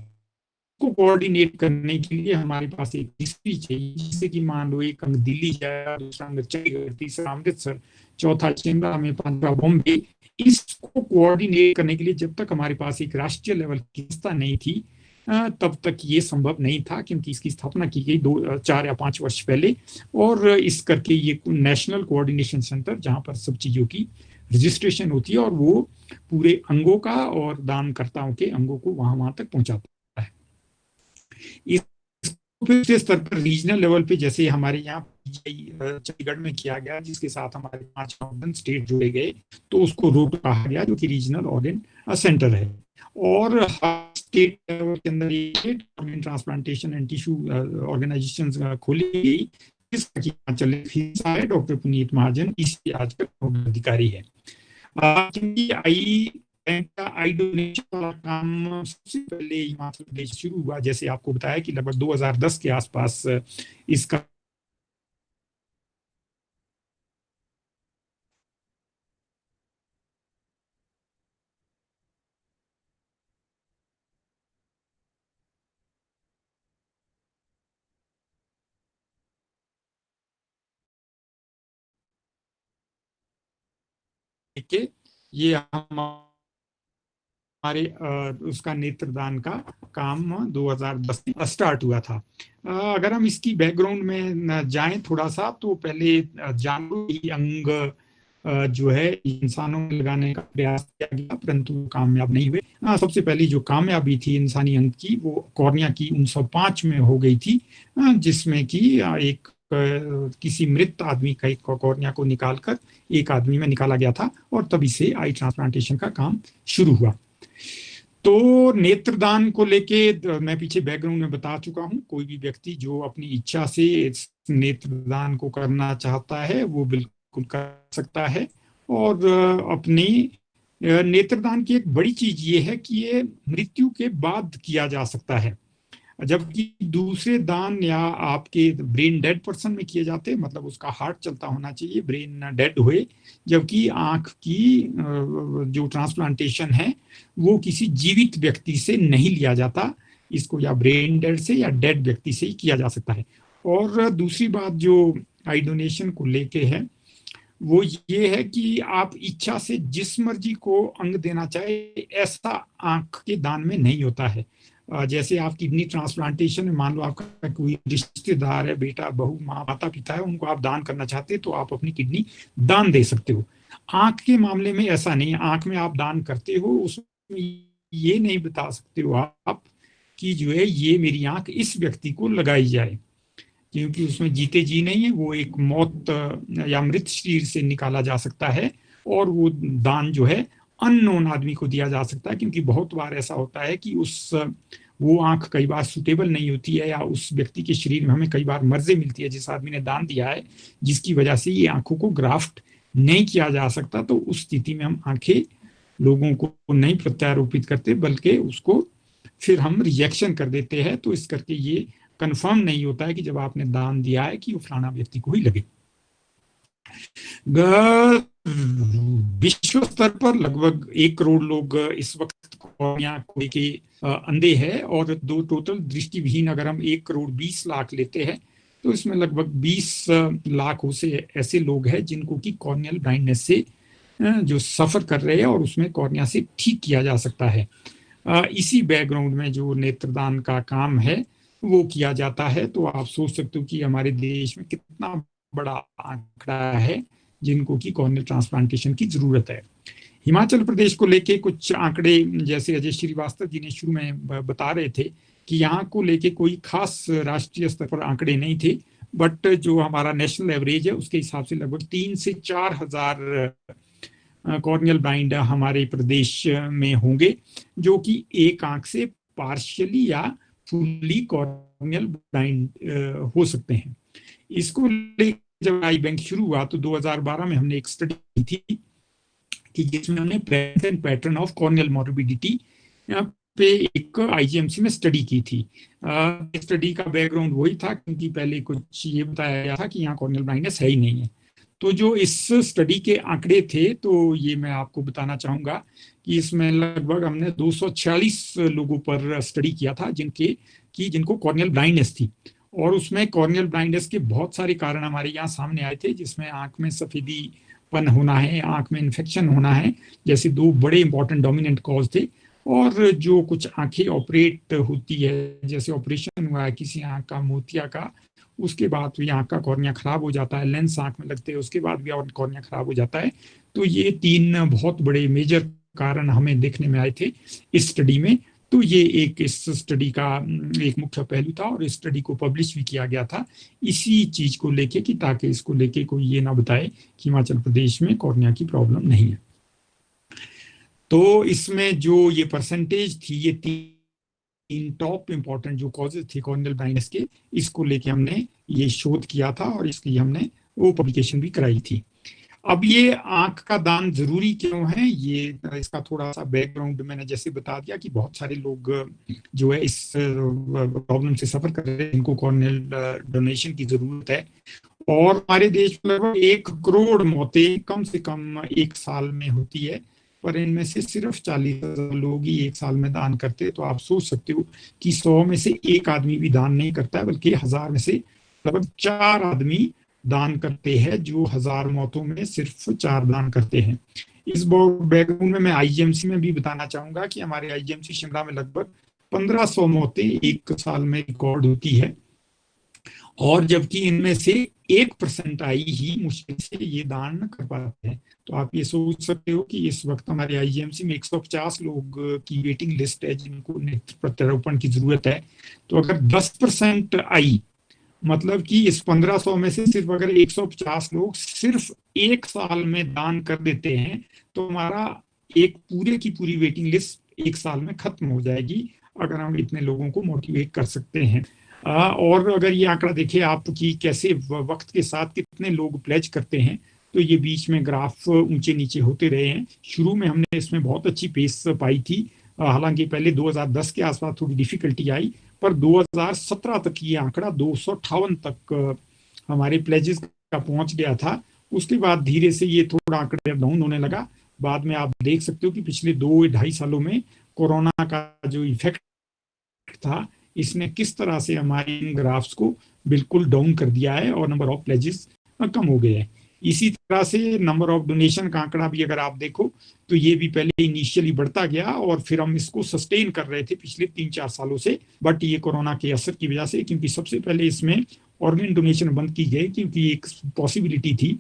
Speaker 4: को कोऑर्डिनेट करने के लिए हमारे पास एक हिस्ट्री चाहिए, जिससे कि मान लो एक अंग दिल्ली जाए, दूसरा अंग चंडीगढ़, तीसरा अमृतसर, चौथा शिमला में, पांचवा बॉम्बे। इसको कोऑर्डिनेट करने के लिए जब तक हमारे पास एक राष्ट्रीय लेवल की संस्था नहीं थी, तब तक ये संभव नहीं था, क्योंकि इसकी स्थापना की गई 4 या 5 वर्ष पहले। और इस करके ये नेशनल कोऑर्डिनेशन सेंटर, जहां पर सब चीजों की रजिस्ट्रेशन होती है और वो पूरे अंगों का और दानकर्ताओं के अंगों को वहां तक पहुंचाता है। फिर स्तर पर रीजनल लेवल पे, जैसे हमारे यहाँ चंडीगढ़ में किया गया, जिसके साथ हमारे 5 ऑर्गन स्टेट जुड़े गए, तो उसको रोड कहा गया, जो कि रीजनल ऑर्गन सेंटर है। और हर स्टेट लेवल के अंदर organ transplantation and tissue organisation खोली गई, जिसका हिमाचल हिस्सा है। डॉक्टर पुनीत महाजन इसके आजकल अधिकारी है। क्योंकि आई डोनेशन वाला काम सबसे पहले हिमाचल प्रदेश शुरू हुआ, जैसे आपको बताया कि लगभग 2010 के आसपास इसका ये हमारे उसका नेत्रदान का काम 2010 में स्टार्ट हुआ था। अगर हम इसकी बैकग्राउंड में जाएं थोड़ा सा, तो पहले जानवरों की अंग जो है इंसानों में लगाने का प्रयास किया गया, परंतु कामयाब नहीं हुए। सबसे पहली जो कामयाबी थी इंसानी अंग की, वो कॉर्निया की 1905 में हो गई थी, जिसमें कि एक किसी मृत आदमी का एक कॉर्निया को निकालकर एक आदमी में निकाला गया था, और तभी से आई ट्रांसप्लांटेशन का काम शुरू हुआ। तो नेत्रदान को लेके मैं पीछे बैकग्राउंड में बता चुका हूं। कोई भी व्यक्ति जो अपनी इच्छा से नेत्रदान को करना चाहता है, वो बिल्कुल कर सकता है। और अपनी नेत्रदान की एक बड़ी चीज ये है कि ये मृत्यु के बाद किया जा सकता है, जबकि दूसरे दान या आपके ब्रेन डेड पर्सन में किए जाते हैं, मतलब उसका हार्ट चलता होना चाहिए, ब्रेन डेड हुए। जबकि आंख की जो ट्रांसप्लांटेशन है वो किसी जीवित व्यक्ति से नहीं लिया जाता, इसको या ब्रेन डेड से या डेड व्यक्ति से ही किया जा सकता है। और दूसरी बात जो आई डोनेशन को लेके है, वो ये है कि आप इच्छा से जिस मर्जी को अंग देना चाहे, ऐसा आंख के दान में नहीं होता है। जैसे आप किडनी ट्रांसप्लांटेशन में, मान लो आपका कोई रिश्तेदार है, बेटा, बहू, माँ, माता पिता है, उनको आप दान करना चाहते हैं, तो आप अपनी किडनी दान दे सकते हो। आंख के मामले में ऐसा नहीं है। आंख में आप दान करते हो, उसमें ये नहीं बता सकते हो आप कि जो है ये मेरी आंख इस व्यक्ति को लगाई जाए, क्योंकि उसमें जीते जी नहीं है, वो एक मौत या मृत शरीर से निकाला जा सकता है। और वो दान जो है अननोन आदमी को दिया जा सकता है, क्योंकि बहुत बार ऐसा होता है कि वो आंख कई बार सुटेबल नहीं होती है, या उस व्यक्ति के शरीर में हमें कई बार मर्जें मिलती है जिस आदमी ने दान दिया है, जिसकी वजह से ये आंखों को ग्राफ्ट नहीं किया जा सकता। तो उस स्थिति में हम आंखें लोगों को नहीं प्रत्यारोपित करते, बल्कि उसको फिर हम रिजेक्शन कर देते हैं। तो इस करके ये कंफर्म नहीं होता है कि जब आपने दान दिया है कि वो फलाना व्यक्ति को ही लगे। विश्व स्तर पर लगभग 1 करोड़ लोग इस वक्त कॉर्निया को लेके अंधे हैं, और दो टोटल दृष्टिविहीन अगर हम 1 करोड़ 20 लाख लेते हैं, तो इसमें लगभग 20 लाख से ऐसे लोग हैं जिनको की कॉर्नियल ब्लाइंडनेस से जो सफर कर रहे हैं, और उसमें कॉर्निया से ठीक किया जा सकता है। इसी बैकग्राउंड में जो नेत्रदान का काम है वो किया जाता है। तो आप सोच सकते हो कि हमारे देश में कितना बड़ा आंकड़ा है जिनको की कॉर्नियल ट्रांसप्लांटेशन की जरूरत है। हिमाचल प्रदेश को लेके कुछ आंकड़े, जैसे अजय श्रीवास्तव जी ने शुरू में बता रहे थे कि यहाँ को लेके कोई खास राष्ट्रीय स्तर पर आंकड़े नहीं थे, बट जो हमारा नेशनल एवरेज है उसके हिसाब से लगभग 3 से 4 हजार कॉर्नियल ब्लाइंड हमारे प्रदेश में होंगे, जो कि एक आंख से पार्शियली या फुल्ली कॉर्नियल ब्लाइंड हो सकते हैं। इसको लेकर जब आई बैंक शुरू हुआ तो 2012 में हमने एक स्टडी की थी कि जिसमें हमने presence and pattern of corneal morbidity पे एक आईजीएमसी में स्टडी की थी। स्टडी का बैकग्राउंड वही था, क्योंकि पहले कुछ ये बताया गया था कि यहाँ कॉर्नियल ब्लाइंडनेस है ही नहीं है। तो जो इस स्टडी के आंकड़े थे, तो ये मैं आपको बताना चाहूंगा कि इसमें लगभग हमने 246 लोगों पर स्टडी किया था जिनको कॉर्नियल ब्लाइंडनेस थी, और उसमें कॉर्नियल ब्लाइंडनेस के बहुत सारे कारण हमारे यहाँ सामने आए थे, जिसमें आंख में सफेदीपन होना है, आंख में इन्फेक्शन होना है, जैसे 2 बड़े इंपॉर्टेंट डोमिनेंट कॉज थे। और जो कुछ आंखें ऑपरेट होती है, जैसे ऑपरेशन हुआ है किसी आंख का, मोतिया का, उसके बाद भी आंख का कॉर्निया खराब हो जाता है, लेंस आंख में लगते हैं उसके बाद भी और कॉर्निया खराब हो जाता है। तो ये 3 बहुत बड़े मेजर कारण हमें देखने में आए थे इस स्टडी में। तो ये एक इस स्टडी का एक मुख्य पहलू था और इस स्टडी को पब्लिश भी किया गया था इसी चीज को लेके, कि ताकि इसको लेके कोई ये ना बताए कि हिमाचल प्रदेश में कॉर्निया की प्रॉब्लम नहीं है। तो इसमें जो ये परसेंटेज थी, ये 3 टॉप इंपॉर्टेंट जो कॉजेज थे कॉर्नियल ब्लाइंडनेस के, इसको लेके हमने ये शोध किया था और इसकी हमने वो पब्लिकेशन भी कराई थी। अब ये आंख का दान जरूरी क्यों है, ये इसका थोड़ा सा बैकग्राउंड मैंने जैसे बता दिया कि बहुत सारे लोग जो है इस प्रॉब्लम से सफर कर रहे हैं, इनको कॉर्नियल डोनेशन की जरूरत है। और हमारे देश में लगभग 1 करोड़ मौतें कम से कम एक साल में होती है, पर इनमें से सिर्फ 40,000 लोग ही एक साल में दान करते हैं। तो आप सोच सकते हो कि 100 में से 1 आदमी भी दान नहीं करता है, बल्कि 1000 में से लगभग 4 आदमी दान करते हैं, जो 1000 मौतों में सिर्फ 4 दान करते हैं। इस बैकग्राउंड में मैं आईजीएमसी में भी बताना चाहूंगा कि हमारे आईजीएमसी शिमला में लगभग 1500 मौतें एक साल में रिकॉर्ड होती है, और जबकि इनमें से 1% आई ही मुश्किल से ये दान कर पाते हैं। तो आप ये सोच सकते हो कि इस वक्त हमारे आईजीएमसी में 150 लोग की वेटिंग लिस्ट है जिनको नेत्र प्रत्यारोपण की जरूरत है। तो अगर 10% आई, मतलब कि इस 1500 में से सिर्फ अगर 150 लोग सिर्फ एक साल में दान कर देते हैं, तो हमारा एक पूरे की पूरी वेटिंग लिस्ट एक साल में खत्म हो जाएगी, अगर हम इतने लोगों को मोटिवेट कर सकते हैं। और अगर ये आंकड़ा देखें आप कि कैसे वक्त के साथ कितने लोग प्लेज करते हैं, तो ये बीच में ग्राफ ऊंचे नीचे होते रहे हैं। शुरू में हमने इसमें बहुत अच्छी पेस पाई थी, हालांकि पहले 2010 के आसपास थोड़ी डिफिकल्टी आई, पर 2017 तक ये आंकड़ा 258 तक हमारे प्लेजेस का पहुंच गया था। उसके बाद धीरे से ये थोड़ा आंकड़ा डाउन होने लगा। बाद में आप देख सकते हो कि पिछले 2-2.5 सालों में कोरोना का जो इफेक्ट था, इसने किस तरह से हमारे इन ग्राफ्स को बिल्कुल डाउन कर दिया है और नंबर ऑफ प्लेजेस कम हो गए हैं। इसी तरह से नंबर ऑफ डोनेशन का आंकड़ा भी अगर आप देखो तो ये भी पहले इनिशियली बढ़ता गया और फिर हम इसको सस्टेन कर रहे थे पिछले 3-4 सालों से, बट ये कोरोना के असर की वजह से, क्योंकि सबसे पहले इसमें ऑर्गन डोनेशन बंद की गई, क्योंकि एक पॉसिबिलिटी थी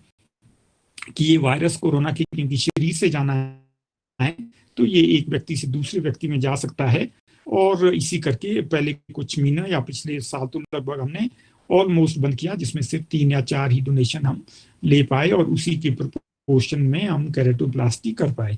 Speaker 4: कि ये वायरस कोरोना के क्योंकि शरीर से जाना है तो ये एक व्यक्ति से दूसरे व्यक्ति में जा सकता है। और इसी करके पहले कुछ महीना या पिछले साल तो लगभग हमने ऑलमोस्ट बंद किया, जिसमें सिर्फ 3 या 4 ही डोनेशन हम ले पाए और उसी के प्रोपोर्शन में हम केरेटोप्लास्टी कर पाए।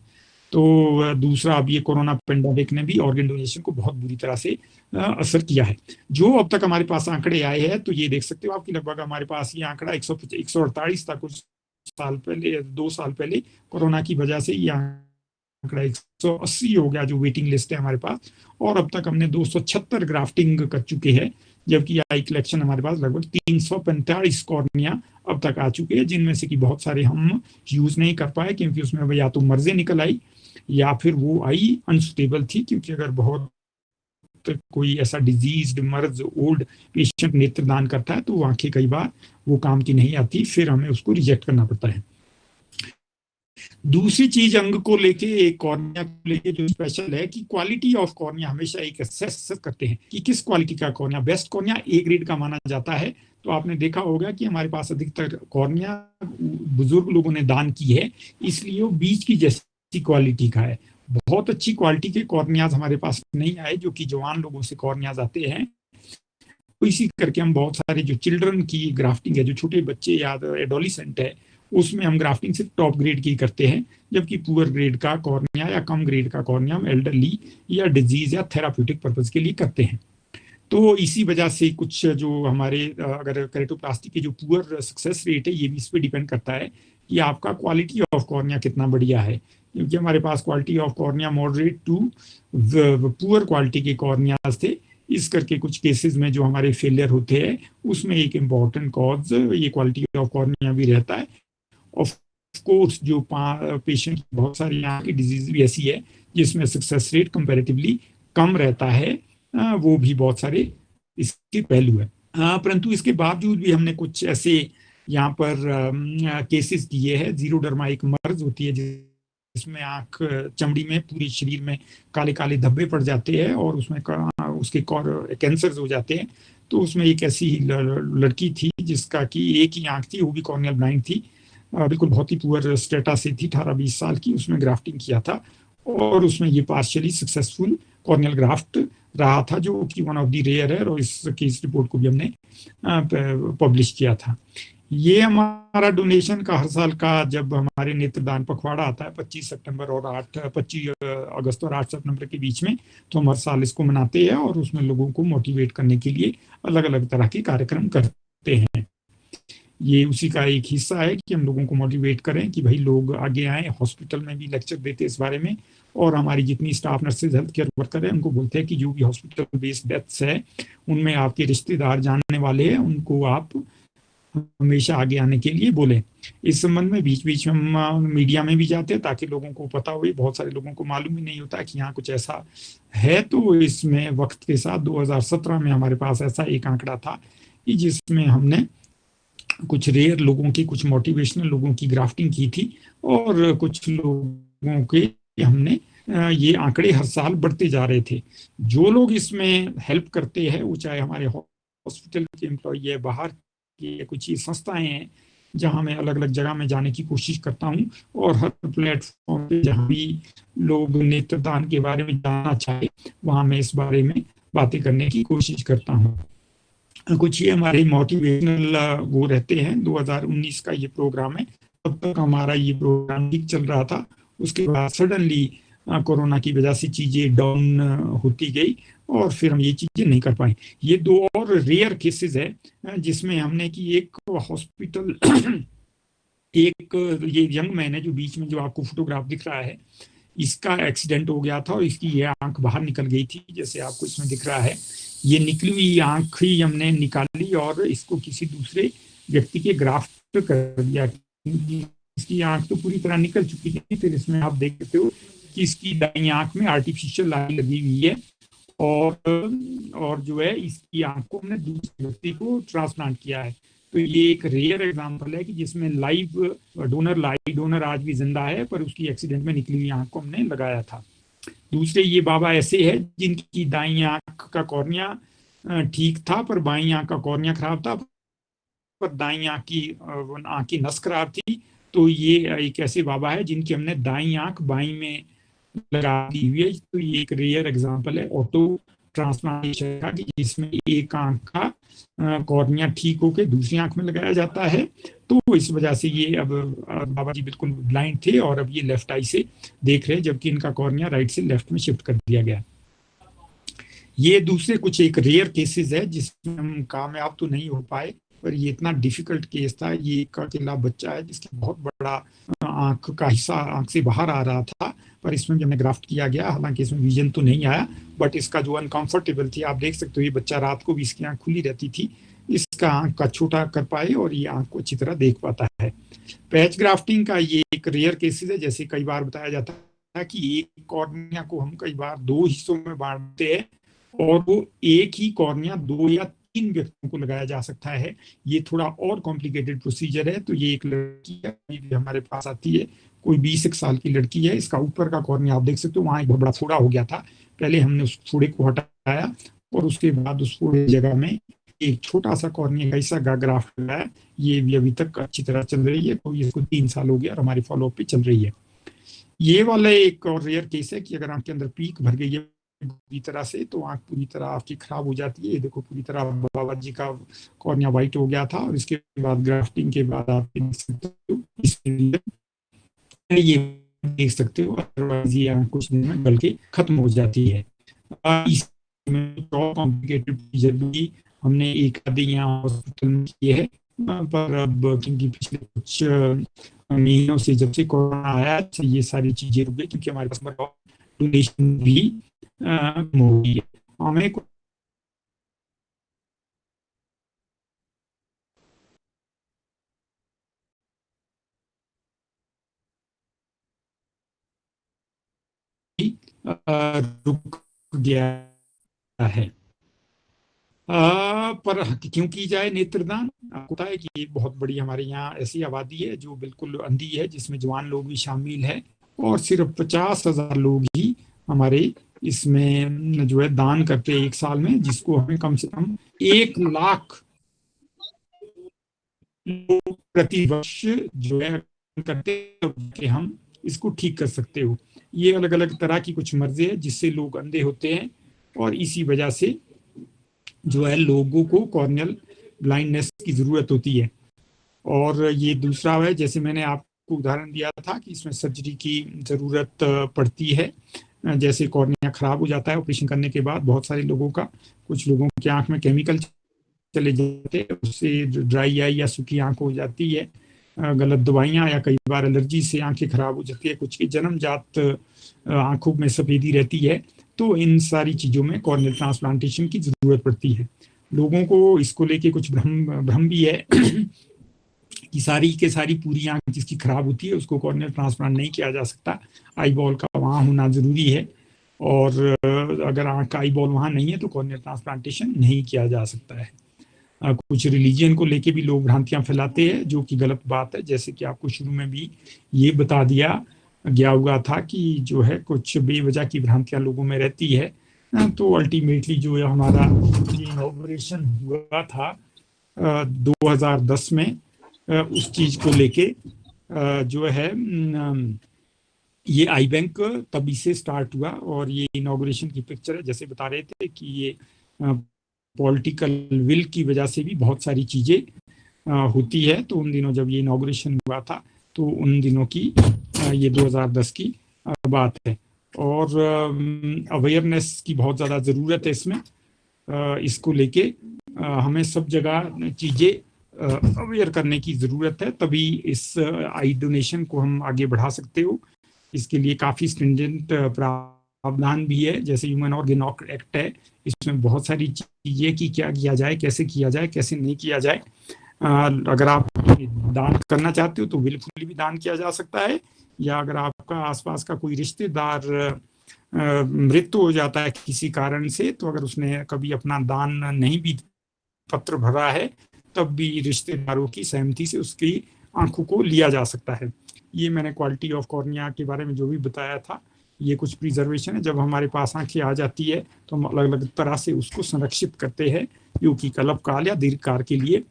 Speaker 4: तो दूसरा, अब ये कोरोना पेंडेमिक ने भी ऑर्गन डोनेशन को बहुत बुरी तरह से असर किया है। जो अब तक हमारे पास आंकड़े आए हैं तो ये देख सकते हो आपकी लगभग हमारे पास ये आंकड़ा 148 था कुछ साल पहले, 2 साल पहले कोरोना की वजह से ये आंकड़ा 180 हो गया जो वेटिंग लिस्ट है हमारे पास। और अब तक हमने 276 ग्राफ्टिंग कर चुके हैं, जबकि आई कलेक्शन हमारे पास लगभग 345 कॉर्निया अब तक आ चुके हैं, जिनमें से कि बहुत सारे हम यूज नहीं कर पाए क्योंकि उसमें या तो मर्जें निकल आई या फिर वो आई अनसुटेबल थी, क्योंकि अगर बहुत कोई ऐसा डिजीज मर्ज ओल्ड पेशेंट नेत्रदान करता है तो वो आंखें कई बार वो काम की नहीं आती, फिर हमें उसको रिजेक्ट करना पड़ता है। दूसरी चीज अंग को लेके, एक कॉर्निया को लेके जो स्पेशल है कि क्वालिटी ऑफ कॉर्निया हमेशा एक असेस करते हैं कि किस क्वालिटी का cornea, best cornea A grade का माना जाता है। तो आपने देखा होगा कि हमारे पास अधिकतर कॉर्निया बुजुर्ग लोगों ने दान की है, इसलिए वो बीच की जैसी क्वालिटी का है। बहुत अच्छी क्वालिटी के कॉर्नियाज हमारे पास नहीं आए, जो कि जवान लोगों से कॉर्नियाज आते हैं। तो इसी करके हम बहुत सारे जो चिल्ड्रन की ग्राफ्टिंग है, जो छोटे बच्चे या एडोलिसेंट है, उसमें हम ग्राफ्टिंग सिर्फ टॉप ग्रेड की करते हैं, जबकि पुअर ग्रेड का कॉर्निया या कम ग्रेड का कॉर्निया हम एल्डरली या डिजीज या थेराप्यूटिक पर्पज के लिए करते हैं। तो इसी वजह से कुछ जो हमारे अगर केरेटोप्लास्टी की जो पुअर सक्सेस रेट है, ये भी इस पर डिपेंड करता है कि आपका क्वालिटी ऑफ कॉर्निया कितना बढ़िया है, क्योंकि हमारे पास quality of cornea moderate to poor quality के कॉर्नियाज थे। इस करके कुछ केसेस में जो हमारे फेलियर होते हैं उसमें एक इम्पॉर्टेंट कॉज ये क्वालिटी ऑफ कॉर्निया भी रहता है। ऑफ कोर्स जो पेशेंट की बहुत सारी आंख की डिजीज भी ऐसी है जिसमें सक्सेस रेट कंपैरेटिवली कम रहता है, वो भी बहुत सारे इसके पहलू है। परंतु इसके बावजूद भी हमने कुछ ऐसे यहाँ पर केसेस किए हैं। जीरोडर्मा एक मर्ज होती है जिसमें आंख, चमड़ी में, पूरे शरीर में काले काले धब्बे पड़ जाते हैं और उसमें उसके कैंसर हो जाते हैं। तो उसमें एक ऐसी लड़की थी जिसका कि एक ही आंख थी, वो भी कॉर्नियल ब्लाइंड थी, बिल्कुल बहुत ही पुअर स्टेटस से थी, 18-20 साल की। उसमें ग्राफ्टिंग किया था और उसमें ये पार्शियली सक्सेसफुल कॉर्नियल ग्राफ्ट रहा था, जो कि वन ऑफ द रेयर है, और इस केस रिपोर्ट को भी हमने पब्लिश किया था। ये हमारा डोनेशन का हर साल का, जब हमारे नेत्रदान पखवाड़ा आता है 25 अगस्त और 8 सितंबर के बीच में, तो हम हर साल इसको मनाते हैं और उसमें लोगों को मोटिवेट करने के लिए अलग अलग तरह के कार्यक्रम करते हैं। ये उसी का एक हिस्सा है कि हम लोगों को मोटिवेट करें कि भाई लोग आगे आए। हॉस्पिटल में भी लेक्चर देते हैं इस बारे में, और हमारी जितनी staff nurses, health care worker है, उनको बोलते हैं कि जो भी हॉस्पिटल बेस्ड डेथ्स है उनमें आपके रिश्तेदार जानने वाले हैं, उनको आप हमेशा आगे आने के लिए बोले। इस संबंध में बीच बीच में हम मीडिया में भी जाते हैं ताकि लोगों को पता हो। बहुत सारे लोगों को मालूम ही नहीं होता कि यहाँ कुछ ऐसा है। तो इसमें वक्त के साथ 2017 में हमारे पास ऐसा एक आंकड़ा था कि जिसमें हमने कुछ रेयर लोगों की, कुछ मोटिवेशनल लोगों की ग्राफ्टिंग की थी, और कुछ लोगों के हमने ये आंकड़े हर साल बढ़ते जा रहे थे। जो लोग इसमें हेल्प करते हैं, वो चाहे हमारे हॉस्पिटल के एम्प्लॉई है, बाहर की कुछ ही संस्थाएं हैं, जहां मैं अलग अलग जगह में जाने की कोशिश करता हूं, और हर प्लेटफॉर्म पे जहां भी लोग नेत्रदान के बारे में जानना चाहे वहां मैं इस बारे में बातें करने की कोशिश करता हूं। कुछ ये हमारे मोटिवेशनल वो रहते हैं। 2019 का ये प्रोग्राम है। तब तक हमारा ये प्रोग्राम ठीक चल रहा था। उसके बाद सडनली कोरोना की वजह से चीजें डाउन होती गई और फिर हम ये चीजें नहीं कर पाए। ये दो और रेयर केसेस है जिसमें हमने कि एक हॉस्पिटल एक ये यंग मैन है जो बीच में, जो आपको फोटोग्राफ दिख रहा है, इसका एक्सीडेंट हो गया था और इसकी ये आंख बाहर निकल गई थी, जैसे आपको इसमें दिख रहा है। ये निकली हुई आंख ही हमने निकाली और इसको किसी दूसरे व्यक्ति के ग्राफ्ट कर दिया। इसकी आंख तो पूरी तरह निकल चुकी थी। फिर इसमें आप देखते हो कि इसकी दाईं आंख में आर्टिफिशियल आई लगी हुई है, और जो है इसकी आंख को हमने दूसरे व्यक्ति को ट्रांसप्लांट किया है। तो ये एक रेयर एग्जांपल है कि जिसमें लाइव डोनर आज भी जिंदा है, पर उसकी एक्सीडेंट में निकली हुई आंख को हमने लगाया था। दूसरे ये बाबा ऐसे हैं जिनकी दाईं आंख का कॉर्निया ठीक था, पर बाईं आंख का कॉर्निया खराब था, पर दाईं आंख की नस खराब थी। तो ये एक ऐसे बाबा है जिनकी हमने दाईं आंख बाईं में लगा दी हुई है। तो ये एक रेयर एग्जांपल है ऑटो ट्रांसप्लांटेशन का, कि जिसमें एक आंख का कॉर्निया ठीक होकर दूसरी आंख में लगाया जाता है। तो इस वजह से ये अब बाबा जी बिल्कुल ब्लाइंड थे और अब ये लेफ्ट आई से देख रहे हैं, जबकि इनका कॉर्निया राइट से लेफ्ट में शिफ्ट कर दिया गया। ये दूसरे कुछ एक रेयर केसेस है जिसमें हम कामयाब तो नहीं हो पाए, पर ये इतना डिफिकल्ट केस था। ये एक अकेला बच्चा है जिसकी बहुत बड़ा आंख का हिस्सा आंख से बाहर आ रहा था, पर इसमें भी हमने ग्राफ्ट किया गया। हालांकि इसमें विजन तो नहीं आया, बट इसका जो अनकंफर्टेबल थी, आप देख सकते हो ये बच्चा रात को भी इसकी आंख खुली रहती थी, इसका आंख का छोटा कर पाए और ये आंख को अच्छी तरह देख पाता है। पैच ग्राफ्टिंग का ये एक रेयर केसेस है। जैसे कई बार बताया जाता है कि एक कॉर्निया को हम कई बार दो हिस्सों में बांटते हैं और वो एक ही कॉर्निया 2 या 3 व्यक्तियों को लगाया जा सकता है। ये थोड़ा और कॉम्प्लिकेटेड प्रोसीजर है। तो ये एक लड़की है हमारे पास आती है, कोई 20 साल की लड़की है। इसका ऊपर का कॉर्निया आप देख सकते हो, वहां एक बहुत बड़ा फोड़ा हो गया था। पहले हमने उस फोड़े को हटाया और उसके बाद उस फोड़े जगह में एक छोटा सा कॉर्निया का हिस्सा ग्राफ्ट लगाया। ये भी अभी तक अच्छी तरह चल रही है। तो इसको 3 साल हो गया और हमारी फॉलोअप पे चल रही है। ये वाला एक और रेयर केस है कि अगर आंख के अंदर पीक भर गई है पूरी तरह से, तो आंख पूरी तरह आपकी खराब हो जाती है। ये देखो पूरी तरह बाबा जी का कॉर्निया वाइट हो गया था और इसके बाद ग्राफ्टिंग के बाद आप ये देख सकते हो, अदरवाइज ये आंख कुछ दिन में गल के खत्म हो जाती है। इसमें कॉम्प्लिकेटेड प्रोसीजर भी हमने एक आधे यहाँ हॉस्पिटल में किए हैं, पर अब क्योंकि पिछले कुछ महीनों से जब से कोरोना आया ये सारी चीजें रुक गई, क्योंकि हमारे पास डोनेशन भी हो गई है। हमें रुक गया है। पर क्यों की जाए नेत्रदान? आपको पता है कि एक बहुत बड़ी हमारे यहाँ ऐसी आबादी है जो बिल्कुल अंधी है, जिसमें जवान लोग भी शामिल है और सिर्फ 50,000 लोग ही हमारे इसमें जो है दान करते हैं एक साल में, जिसको हमें कम से कम 1 लाख लोग प्रति वर्ष जो है करते हैं कि हम इसको ठीक कर सकते हो। ये अलग अलग तरह की कुछ मर्जी है जिससे लोग अंधे होते हैं, और इसी वजह से जो है लोगों को कॉर्नियल ब्लाइंडनेस की जरूरत होती है। और ये दूसरा है, जैसे मैंने आपको उदाहरण दिया था कि इसमें सर्जरी की जरूरत पड़ती है, जैसे कॉर्निया खराब हो जाता है ऑपरेशन करने के बाद बहुत सारे लोगों का, कुछ लोगों की आंख में केमिकल चले जाते हैं, उससे ड्राई आई या सूखी आंख हो जाती है, गलत दवाइयां या कई बार एलर्जी से आंखें खराब हो जाती है, कुछ की जन्मजात आंखों में सफेदी रहती है। तो इन सारी चीजों में कॉर्नियल ट्रांसप्लांटेशन की जरूरत पड़ती है। लोगों को इसको लेके कुछ भ्रम भी है कि सारी के सारी पूरी आंख जिसकी खराब होती है उसको कॉर्नियल ट्रांसप्लांट नहीं किया जा सकता, आई बॉल का वहां होना जरूरी है, और अगर आंख का आई बॉल वहां नहीं है तो कॉर्नियल ट्रांसप्लांटेशन नहीं किया जा सकता है। कुछ रिलीजन को लेके भी लोग भ्रांतियां फैलाते हैं, जो कि गलत बात है। जैसे कि आपको शुरू में भी ये बता दिया गया हुआ था कि जो है कुछ बेवजह की भ्रांतियां लोगों में रहती है। तो अल्टीमेटली जो है हमारा इनॉग्रेशन हुआ था 2010 में, उस चीज को लेके जो है ये आई बैंक तभी से स्टार्ट हुआ, और ये इनॉग्रेशन की पिक्चर है। जैसे बता रहे थे कि ये पॉलिटिकल विल की वजह से भी बहुत सारी चीजें होती है। तो उन दिनों जब ये इनॉग्रेशन हुआ था तो उन दिनों की ये 2010 की बात है, और अवेयरनेस की बहुत ज़्यादा ज़रूरत है इसमें। इसको लेके हमें सब जगह चीज़ें अवेयर करने की ज़रूरत है, तभी इस आई डोनेशन को हम आगे बढ़ा सकते हो। इसके लिए काफ़ी स्ट्रिंजेंट प्रावधान भी है, जैसे ह्यूमन ऑर्गन एक्ट है, इसमें बहुत सारी चीज़ें कि क्या किया जाए, कैसे किया जाए, कैसे नहीं किया जाए। अगर आप दान करना चाहते हो तो विलफुली भी दान किया जा सकता है, या अगर आपका आसपास का कोई रिश्तेदार मृत्यु हो जाता है किसी कारण से, तो अगर उसने कभी अपना दान नहीं भी पत्र भरा है, तब भी रिश्तेदारों की सहमति से उसकी आंखों को लिया जा सकता है। ये मैंने क्वालिटी ऑफ कॉर्निया के बारे में जो भी बताया था, ये कुछ प्रिजर्वेशन है। जब हमारे पास आंखें आ जाती है तो हम अलग अलग तरह से उसको संरक्षित करते हैं, क्योंकि अल्पकाल या दीर्घकाल के लिए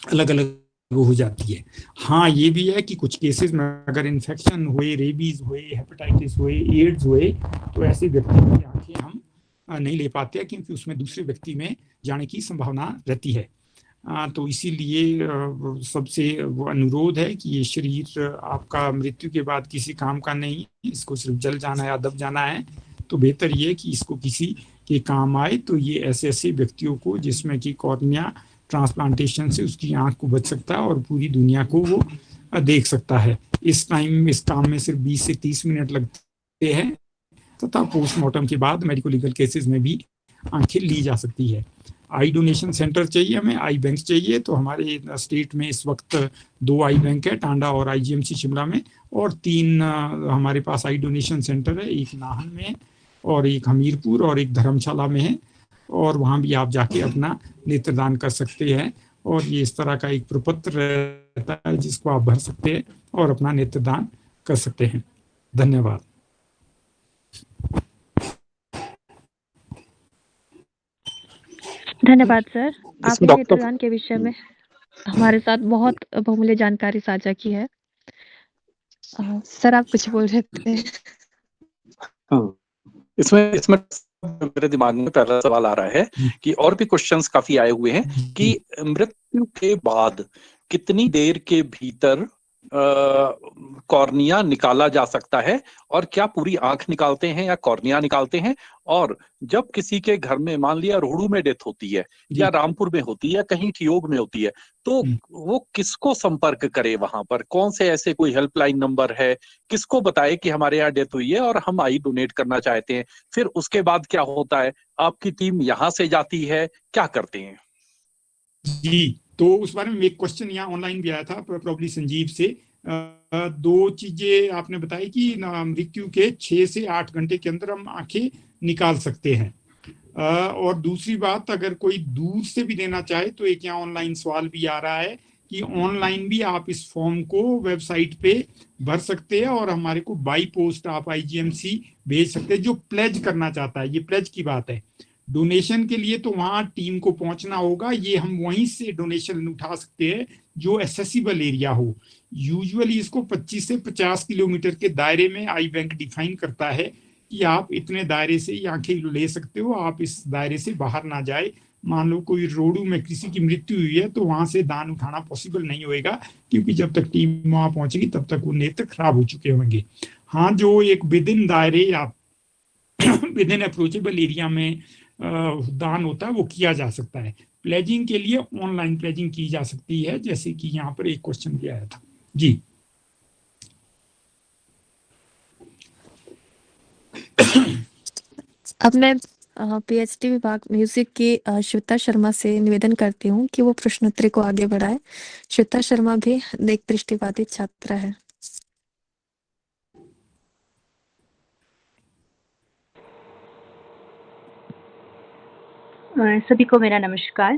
Speaker 4: अलग अलग हो जाती है। हाँ, ये भी है कि कुछ केसेस में अगर इन्फेक्शन हुए, रेबीज हुए, हेपेटाइटिस हुए, एड्स हुए, तो ऐसे व्यक्ति की आंखें हम नहीं ले पाते हैं, क्योंकि उसमें दूसरे व्यक्ति में जाने की संभावना रहती है। तो इसीलिए सबसे वो अनुरोध है कि ये शरीर आपका मृत्यु के बाद किसी काम का नहीं, इसको सिर्फ जल जाना है या दब जाना है। तो बेहतर ये कि इसको किसी के काम आए। तो ये ऐसे ऐसे व्यक्तियों को जिसमें कि कॉर्निया ट्रांसप्लांटेशन से उसकी आंख को बच सकता है और पूरी दुनिया को वो देख सकता है। इस टाइम इस काम में सिर्फ 20 से 30 मिनट लगते हैं, तथा पोस्टमार्टम के बाद मेडिको लीगल केसेस में भी आंखें ली जा सकती है। आई डोनेशन सेंटर चाहिए हमें, आई बैंक चाहिए। तो हमारे स्टेट में इस वक्त 2 आई बैंक है, टांडा और IGMC शिमला में, और 3 हमारे पास आई डोनेशन सेंटर है, एक नाहन में और एक हमीरपुर और एक धर्मशाला में है। और वहाँ भी आप जाके अपना नेत्रदान कर सकते हैं, और ये इस तरह का एक प्रपत्र रहता है जिसको आप भर सकते हैं और अपना नेत्रदान कर सकते हैं। धन्यवाद।
Speaker 1: धन्यवाद सर, आपने नेत्रदान के विषय में हमारे साथ बहुत बहुमूल्य जानकारी साझा की है। सर आप कुछ बोल रहे थे?
Speaker 3: इसमें मेरे दिमाग में पहला सवाल आ रहा है कि और भी क्वेश्चंस काफी आए हुए हैं कि मृत्यु के बाद कितनी देर के भीतर कॉर्निया निकाला जा सकता है, और क्या पूरी आंख निकालते हैं या कॉर्निया निकालते हैं? और जब किसी के घर में मान लिया रोहड़ू में डेथ होती है या रामपुर में होती है या कहीं ठियोग में होती है, तो वो किसको संपर्क करे? वहां पर कौन से ऐसे कोई हेल्पलाइन नंबर है? किसको बताए कि हमारे यहाँ डेथ हुई है और हम आई डोनेट करना चाहते हैं? फिर उसके बाद क्या होता है? आपकी टीम यहाँ से जाती है, क्या करते हैं?
Speaker 4: जी, तो उस बारे में एक क्वेश्चन यहाँ ऑनलाइन भी आया था, प्रॉब्ली संजीव से। 2 चीजें आपने बताई कि मृत्यु के 6 से 8 घंटे के अंदर हम आंखें निकाल सकते हैं, और दूसरी बात, अगर कोई दूर से भी देना चाहे तो एक यहाँ ऑनलाइन सवाल भी आ रहा है कि ऑनलाइन भी आप इस फॉर्म को वेबसाइट पे भर सकते हैं और हमारे को बाई पोस्ट आप आईजीएमसी भेज सकते हैं जो प्लेज करना चाहता है। ये प्लेज की बात है। डोनेशन के लिए तो वहां टीम को पहुंचना होगा, ये हम वहीं से डोनेशन उठा सकते हैं जो एसेसिबल एरिया हो। यूजुअली इसको 25 से 50 किलोमीटर के दायरे में आई बैंक डिफाइन करता है कि आप इतने दायरे से ये आंखें ले सकते हो, आप इस दायरे से बाहर ना जाए। मान लो कोई रोडू में किसी की मृत्यु हुई है तो वहां से दान उठाना पॉसिबल नहीं होएगा, क्योंकि जब तक टीम वहां पहुंचेगी तब तक वो नेत्र खराब हो चुके होंगे। हाँ, जो एक विद इन दायरे या विद इन अप्रोचेबल एरिया में दान होता है वो किया जा सकता है। प्लेजिंग के लिए ऑनलाइन प्लेजिंग की जा सकती है, जैसे कि यहाँ पर एक क्वेश्चन भी आया था। जी
Speaker 1: अब मैं पीएचडी विभाग म्यूजिक की श्वेता शर्मा से निवेदन करती हूँ कि वो प्रश्नोत्तरी को आगे बढ़ाए। श्वेता शर्मा भी एक दृष्टिबाधित छात्रा है।
Speaker 5: सभी को मेरा नमस्कार।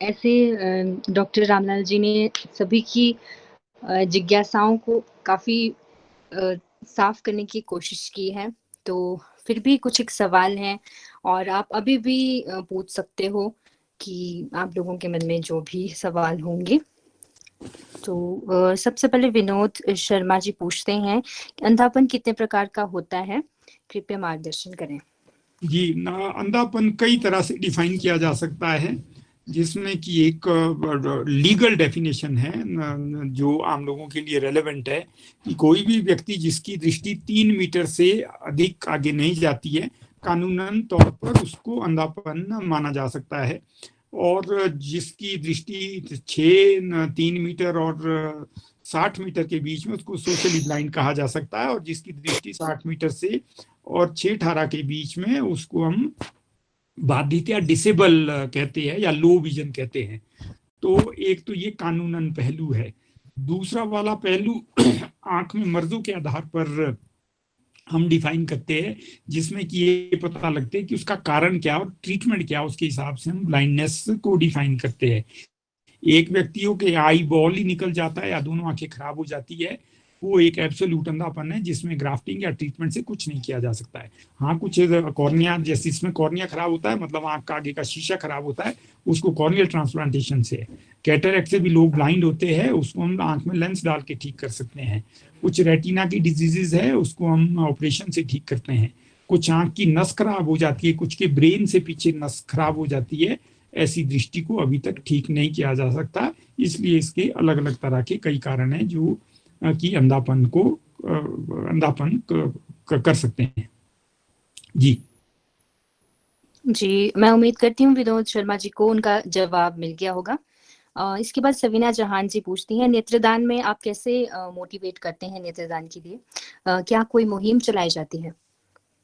Speaker 5: ऐसे डॉक्टर रामलाल जी ने सभी की जिज्ञासाओं को काफी साफ करने की कोशिश की है, तो फिर भी कुछ एक सवाल हैं और आप अभी भी पूछ सकते हो कि आप लोगों के मन में जो भी सवाल होंगे। तो सबसे पहले विनोद शर्मा जी पूछते हैं कि अंधापन कितने प्रकार का होता है, कृपया मार्गदर्शन करें।
Speaker 4: जी, अंधापन कई तरह से डिफाइन किया जा सकता है, जिसमें कि एक लीगल डेफिनेशन है जो आम लोगों के लिए रेलेवेंट है कि कोई भी व्यक्ति जिसकी दृष्टि 3 मीटर से अधिक आगे नहीं जाती है, कानूनन तौर पर उसको अंधापन माना जा सकता है। और जिसकी दृष्टि 3 मीटर और 60 मीटर के बीच में, उसको सोशली ब्लाइंड कहा जा सकता है। और जिसकी दृष्टि 60 मीटर से और 618 के बीच में, उसको हम बाधित या डिसेबल कहते हैं या लो विजन कहते हैं। तो एक तो ये कानूनन पहलू है। दूसरा वाला पहलू आंख में मर्जों के आधार पर हम डिफाइन करते हैं, जिसमें कि ये पता लगते है कि उसका कारण क्या और ट्रीटमेंट क्या, उसके हिसाब से हम ब्लाइंडनेस को डिफाइन करते हैं। एक व्यक्तियों के आई बॉल ही निकल जाता है या दोनों आंखें खराब हो जाती है, वो एक एब्सोल्यूट अंधापन है जिसमें ग्राफ्टिंग या ट्रीटमेंट से कुछ नहीं किया जा सकता है। हाँ, कुछ कॉर्निया, जैसे इसमें कॉर्निया खराब होता है, मतलब आंख का आगे का शीशा खराब होता है, उसको कॉर्नियल ट्रांसप्लांटेशन से। कैटरेक्ट से भी लोग ब्लाइंड होते हैं, उसको हम आंख में लेंस डाल के ठीक कर सकते हैं। कुछ रेटिना की डिजीजेज है, उसको हम ऑपरेशन से ठीक करते हैं। कुछ आंख की नस खराब हो जाती है, कुछ के ब्रेन से पीछे नस खराब हो जाती है, ऐसी दृष्टि को अभी तक ठीक नहीं किया जा सकता। इसलिए इसके अलग अलग तरह के कई कारण हैं जो कि अंधापन कर सकते हैं। जी
Speaker 5: जी, मैं उम्मीद करती हूँ विनोद शर्मा जी को उनका जवाब मिल गया होगा। इसके बाद सवीना जहान जी पूछती हैं, नेत्रदान में आप कैसे मोटिवेट करते हैं नेत्रदान के लिए? क्या कोई मुहिम चलाई जाती है?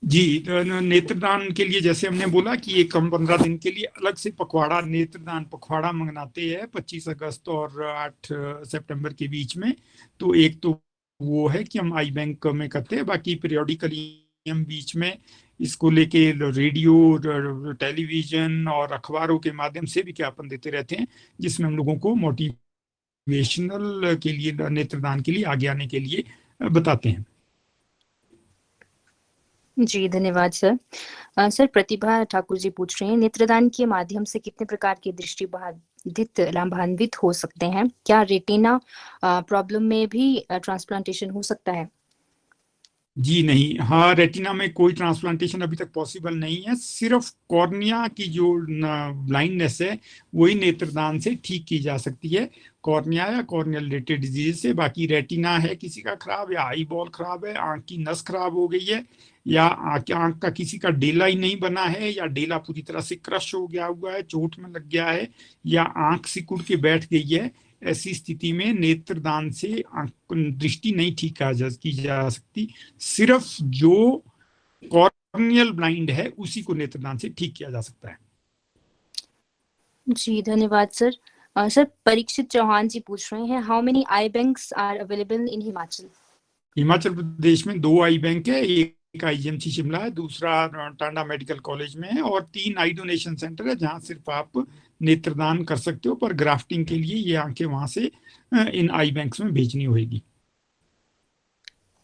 Speaker 4: जी, नेत्रदान के लिए जैसे हमने बोला कि एक हम 15 दिन के लिए अलग से पखवाड़ा, नेत्रदान पखवाड़ा मनाते हैं 25 अगस्त और 8 सितंबर के बीच में। तो एक तो वो है कि हम आई बैंक में करते हैं, बाकी पीरियोडिकली हम बीच में इसको लेके रेडियो, टेलीविजन और अखबारों के माध्यम से विज्ञापन देते रहते हैं, जिसमें हम लोगों को मोटिवेशनल के लिए, नेत्रदान के लिए आगे आने के लिए बताते हैं।
Speaker 5: जी धन्यवाद सर। सर प्रतिभा ठाकुर जी पूछ रहे हैं, नेत्रदान के माध्यम से कितने प्रकार के दृष्टिबाधित लाभान्वित हो सकते हैं? क्या रेटिना प्रॉब्लम में भी ट्रांसप्लांटेशन हो सकता है?
Speaker 4: जी नहीं, हाँ, रेटिना में कोई ट्रांसप्लांटेशन अभी तक पॉसिबल नहीं है। सिर्फ कॉर्निया की जो ब्लाइंडनेस है वही नेत्रदान से ठीक की जा सकती है, कॉर्निया या कॉर्नियल रिलेटेड डिजीज से। बाकी रेटिना है किसी का खराब, या आई बॉल खराब है, आंख की नस खराब हो गई है, या आंख का किसी का डेला ही नहीं बना है, या डेला पूरी तरह से क्रश हो गया हुआ है, चोट में लग गया है, या आंख सिकुड़ के बैठ गई है, ऐसी स्थिति में नेत्रदान से दृष्टि नहीं ठीक की जा सकती। सिर्फ जो कॉर्नियल ब्लाइंड है उसी को नेत्रदान से ठीक किया जा सकता है।
Speaker 5: जी धन्यवाद सर। सर परीक्षित चौहान जी पूछ रहे हैं, how many eye banks are available in Himachal?
Speaker 4: Himachal Pradesh में 2 आई बैंक है, एक आईजीएमसी शिमला है, दूसरा टांडा मेडिकल कॉलेज में है, और 3 आई डोनेशन सेंटर है जहां सिर्फ आप नेत्रदान कर सकते हो, पर ग्राफ्टिंग के लिए ये आंखें वहां से इन आई बैंक्स में भेजनी होगी।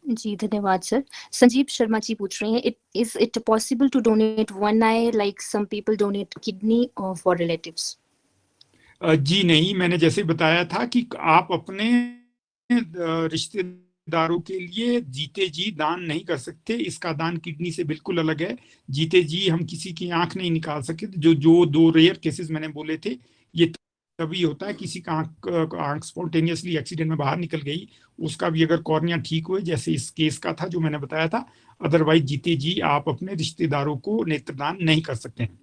Speaker 5: जी धन्यवाद सर। संजीव शर्मा जी पूछ रहे हैं, is it possible to donate one eye like some people donate kidney for relatives?
Speaker 4: जी नहीं, मैंने जैसे बताया था कि आप अपने रिश्तेदारों के लिए जीते जी दान नहीं कर सकते। इसका दान किडनी से बिल्कुल अलग है। जीते जी हम किसी की आंख नहीं निकाल सकते। जो जो 2 रेयर केसेस मैंने बोले थे, ये तभी होता है किसी का आंख स्पॉन्टेनियसली एक्सीडेंट में बाहर निकल गई, उसका भी अगर कॉर्निया ठीक हुए, जैसे इस केस का था जो मैंने बताया था। अदरवाइज जीते जी आप अपने रिश्तेदारों को नेत्रदान नहीं कर सकते हैं।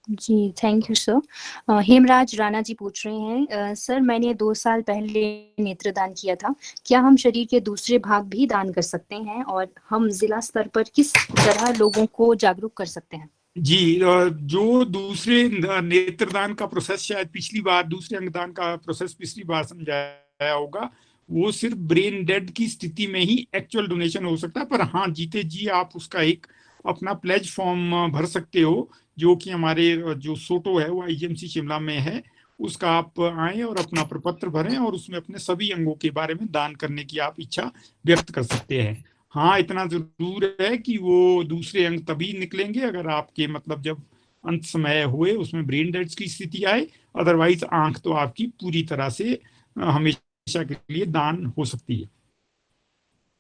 Speaker 5: जी thank you sir. Hemraj Rana ji पूछ रहे हैं, सर मैंने 2 साल पहले नेत्रदान किया था, क्या हम शरीर के दूसरे भाग भी दान कर सकते हैं और हम जिला स्तर पर किस तरह लोगों को जागरूक कर सकते हैं?
Speaker 4: जी, जो दूसरे नेत्रदान का प्रोसेस शायद पिछली बार, दूसरे अंगदान का प्रोसेस पिछली बार समझाया होगा, वो सिर्फ ब्रेन डेड की स्थिति में ही एक्चुअल डोनेशन हो सकता है। पर हाँ, जीते जी आप उसका एक अपना प्लेज फॉर्म भर सकते हो, जो कि हमारे जो सोटो है वो आईजीएमसी शिमला में है। उसका आप आए और अपना प्रपत्र भरें और उसमें अपने सभी अंगों के बारे में दान करने की आप इच्छा व्यक्त कर सकते हैं। हाँ, इतना जरूर है कि वो दूसरे अंग तभी निकलेंगे अगर आपके मतलब जब अंत समय हुए उसमें ब्रेन डेड की स्थिति आए। अदरवाइज आंख तो आपकी पूरी तरह से हमेशा के लिए दान हो सकती है।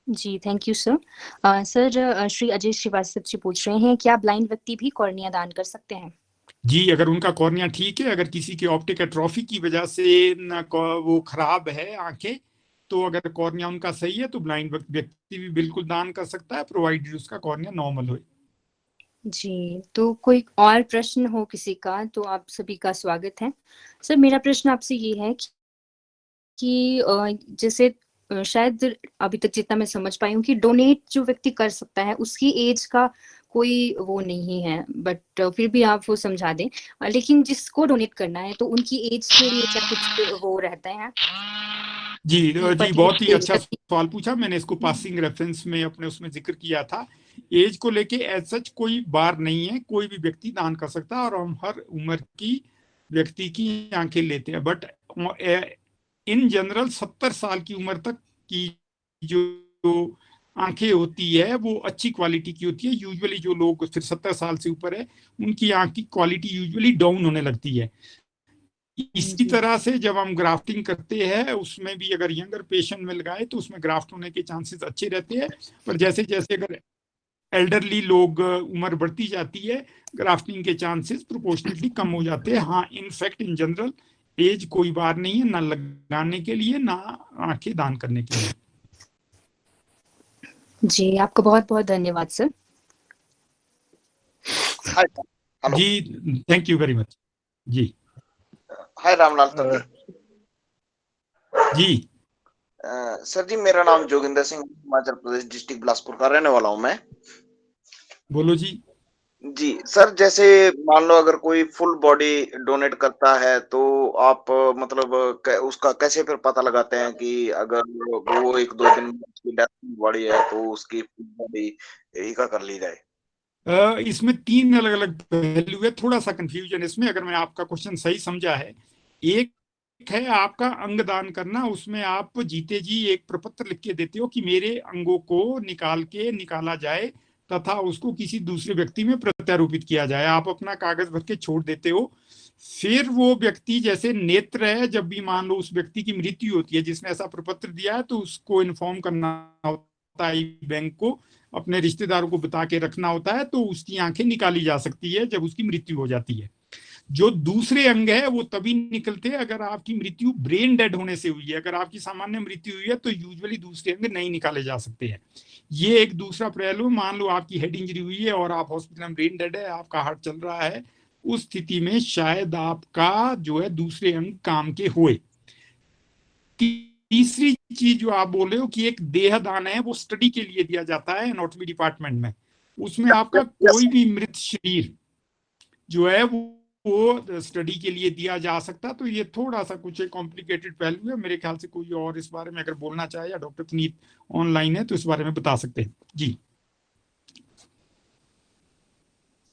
Speaker 5: जी thank you sir. Sir Shri Ajay Srivastava ji पूछ रहे हैं, क्या ब्लाइंड व्यक्ति भी कॉर्निया दान कर सकते हैं?
Speaker 4: जी, अगर उनका कॉर्निया ठीक है, अगर किसी की ऑप्टिक एट्रोफी की वजह से वो खराब है आंखें, तो अगर कॉर्निया उनका सही है तो ब्लाइंड व्यक्ति भी बिल्कुल दान कर सकता है, प्रोवाइडेड उसका कॉर्निया नॉर्मल हो।
Speaker 5: जी, तो कोई और प्रश्न हो किसी का तो आप सभी का स्वागत है। सर मेरा प्रश्न आपसे ये है कि जैसे शायद अभी तक जितना मैं समझ पाई हूँ कि डोनेट जो व्यक्ति कर सकता है उसकी एज का कोई वो नहीं है, बट फिर भी आप वो समझा दें। लेकिन जिसको डोनेट करना है तो उनकी एज के लिए क्या कुछ वो रहता है?
Speaker 4: जी जी, बहुत ही अच्छा
Speaker 5: पर्टिकुलर
Speaker 4: सवाल पूछा। मैंने इसको पासिंग रेफरेंस में अपने उसमें जिक्र किया था। एज को लेके एज सच कोई बार नहीं है, कोई भी व्यक्ति दान कर सकता है और हम हर उम्र की व्यक्ति की आंखें लेते हैं। बट इन जनरल 70 साल की उम्र तक की जो आंखें होती है वो अच्छी क्वालिटी की होती है। यूजुअली जो लोग फिर 70 साल से ऊपर है उनकी आंख की क्वालिटी यूजुअली डाउन होने लगती है। इसी तरह से जब हम ग्राफ्टिंग करते हैं उसमें भी अगर यंगर पेशेंट मिल गए तो उसमें ग्राफ्ट होने के चांसेस अच्छे रहते हैं। पर जैसे जैसे अगर एल्डरली लोग उम्र बढ़ती जाती है, ग्राफ्टिंग के चांसेस प्रोपोर्शनेटली कम हो जाते हैं। हाँ, इनफैक्ट इन जनरल एज कोई बार नहीं है, ना लगाने के लिए ना आंखें दान करने के लिए।
Speaker 5: जी, आपको बहुत बहुत धन्यवाद सर।
Speaker 6: हाय हेलो
Speaker 4: जी, थैंक यू वेरी मच। जी
Speaker 6: hi Ramlal sir
Speaker 4: ji
Speaker 6: sir ji मेरा नाम जोगिंदर सिंह, हिमाचल प्रदेश डिस्ट्रिक्ट बिलासपुर का रहने वाला हूं मैं।
Speaker 4: बोलो जी।
Speaker 6: जी सर, जैसे मान लो अगर कोई फुल बॉडी डोनेट करता है तो आप मतलब उसका कैसे फिर पता लगाते हैं कि अगर वो 1-2 दिन में उसकी डेथ बॉडी है तो उसकी फुल बॉडी ही का कर ली जाए?
Speaker 4: इसमें 3 अलग अलग पहलू है, थोड़ा सा कंफ्यूजन इसमें, अगर मैं आपका क्वेश्चन सही समझा है। एक है आपका अंग दान करना, उसमें आप जीते जी एक प्रपत्र लिख के देते हो कि मेरे अंगों को निकाला जाए तथा उसको किसी दूसरे व्यक्ति में प्रत्यारोपित किया जाए। आप अपना कागज भर के छोड़ देते हो। फिर वो व्यक्ति जैसे नेत्र है, जब भी मान लो उस व्यक्ति की मृत्यु होती है जिसने ऐसा प्रपत्र दिया है, तो उसको इन्फॉर्म करना होता है बैंक को, अपने रिश्तेदारों को बता के रखना होता है, तो उसकी आंखें निकाली जा सकती है जब उसकी मृत्यु हो जाती है। जो दूसरे अंग है वो तभी निकलते हैं अगर आपकी मृत्यु ब्रेन डेड होने से हुई है। अगर आपकी सामान्य मृत्यु हुई है तो यूजुअली दूसरे अंग नहीं निकाले जा सकते हैं। ये एक दूसरा पहलू। मान लो आपकी हेड इंजरी हुई है और आप हॉस्पिटल में ब्रेन डेड है, आपका हार्ट चल रहा है, उस स्थिति में शायद आपका जो है दूसरे अंग काम के हुए। तीसरी चीज जो आप बोल रहे हो कि एक देह दान है, वो स्टडी के लिए दिया जाता है एनाटॉमी डिपार्टमेंट में। उसमें आपका कोई भी मृत शरीर जो है वो स्टडी के लिए दिया जा सकता। तो ये थोड़ा सा कुछ एक कॉम्प्लिकेटेड पहलू है। मेरे ख्याल से कोई और इस बारे में अगर बोलना चाहे, या डॉक्टर पुनीत ऑनलाइन है तो इस बारे में बता सकते हैं। जी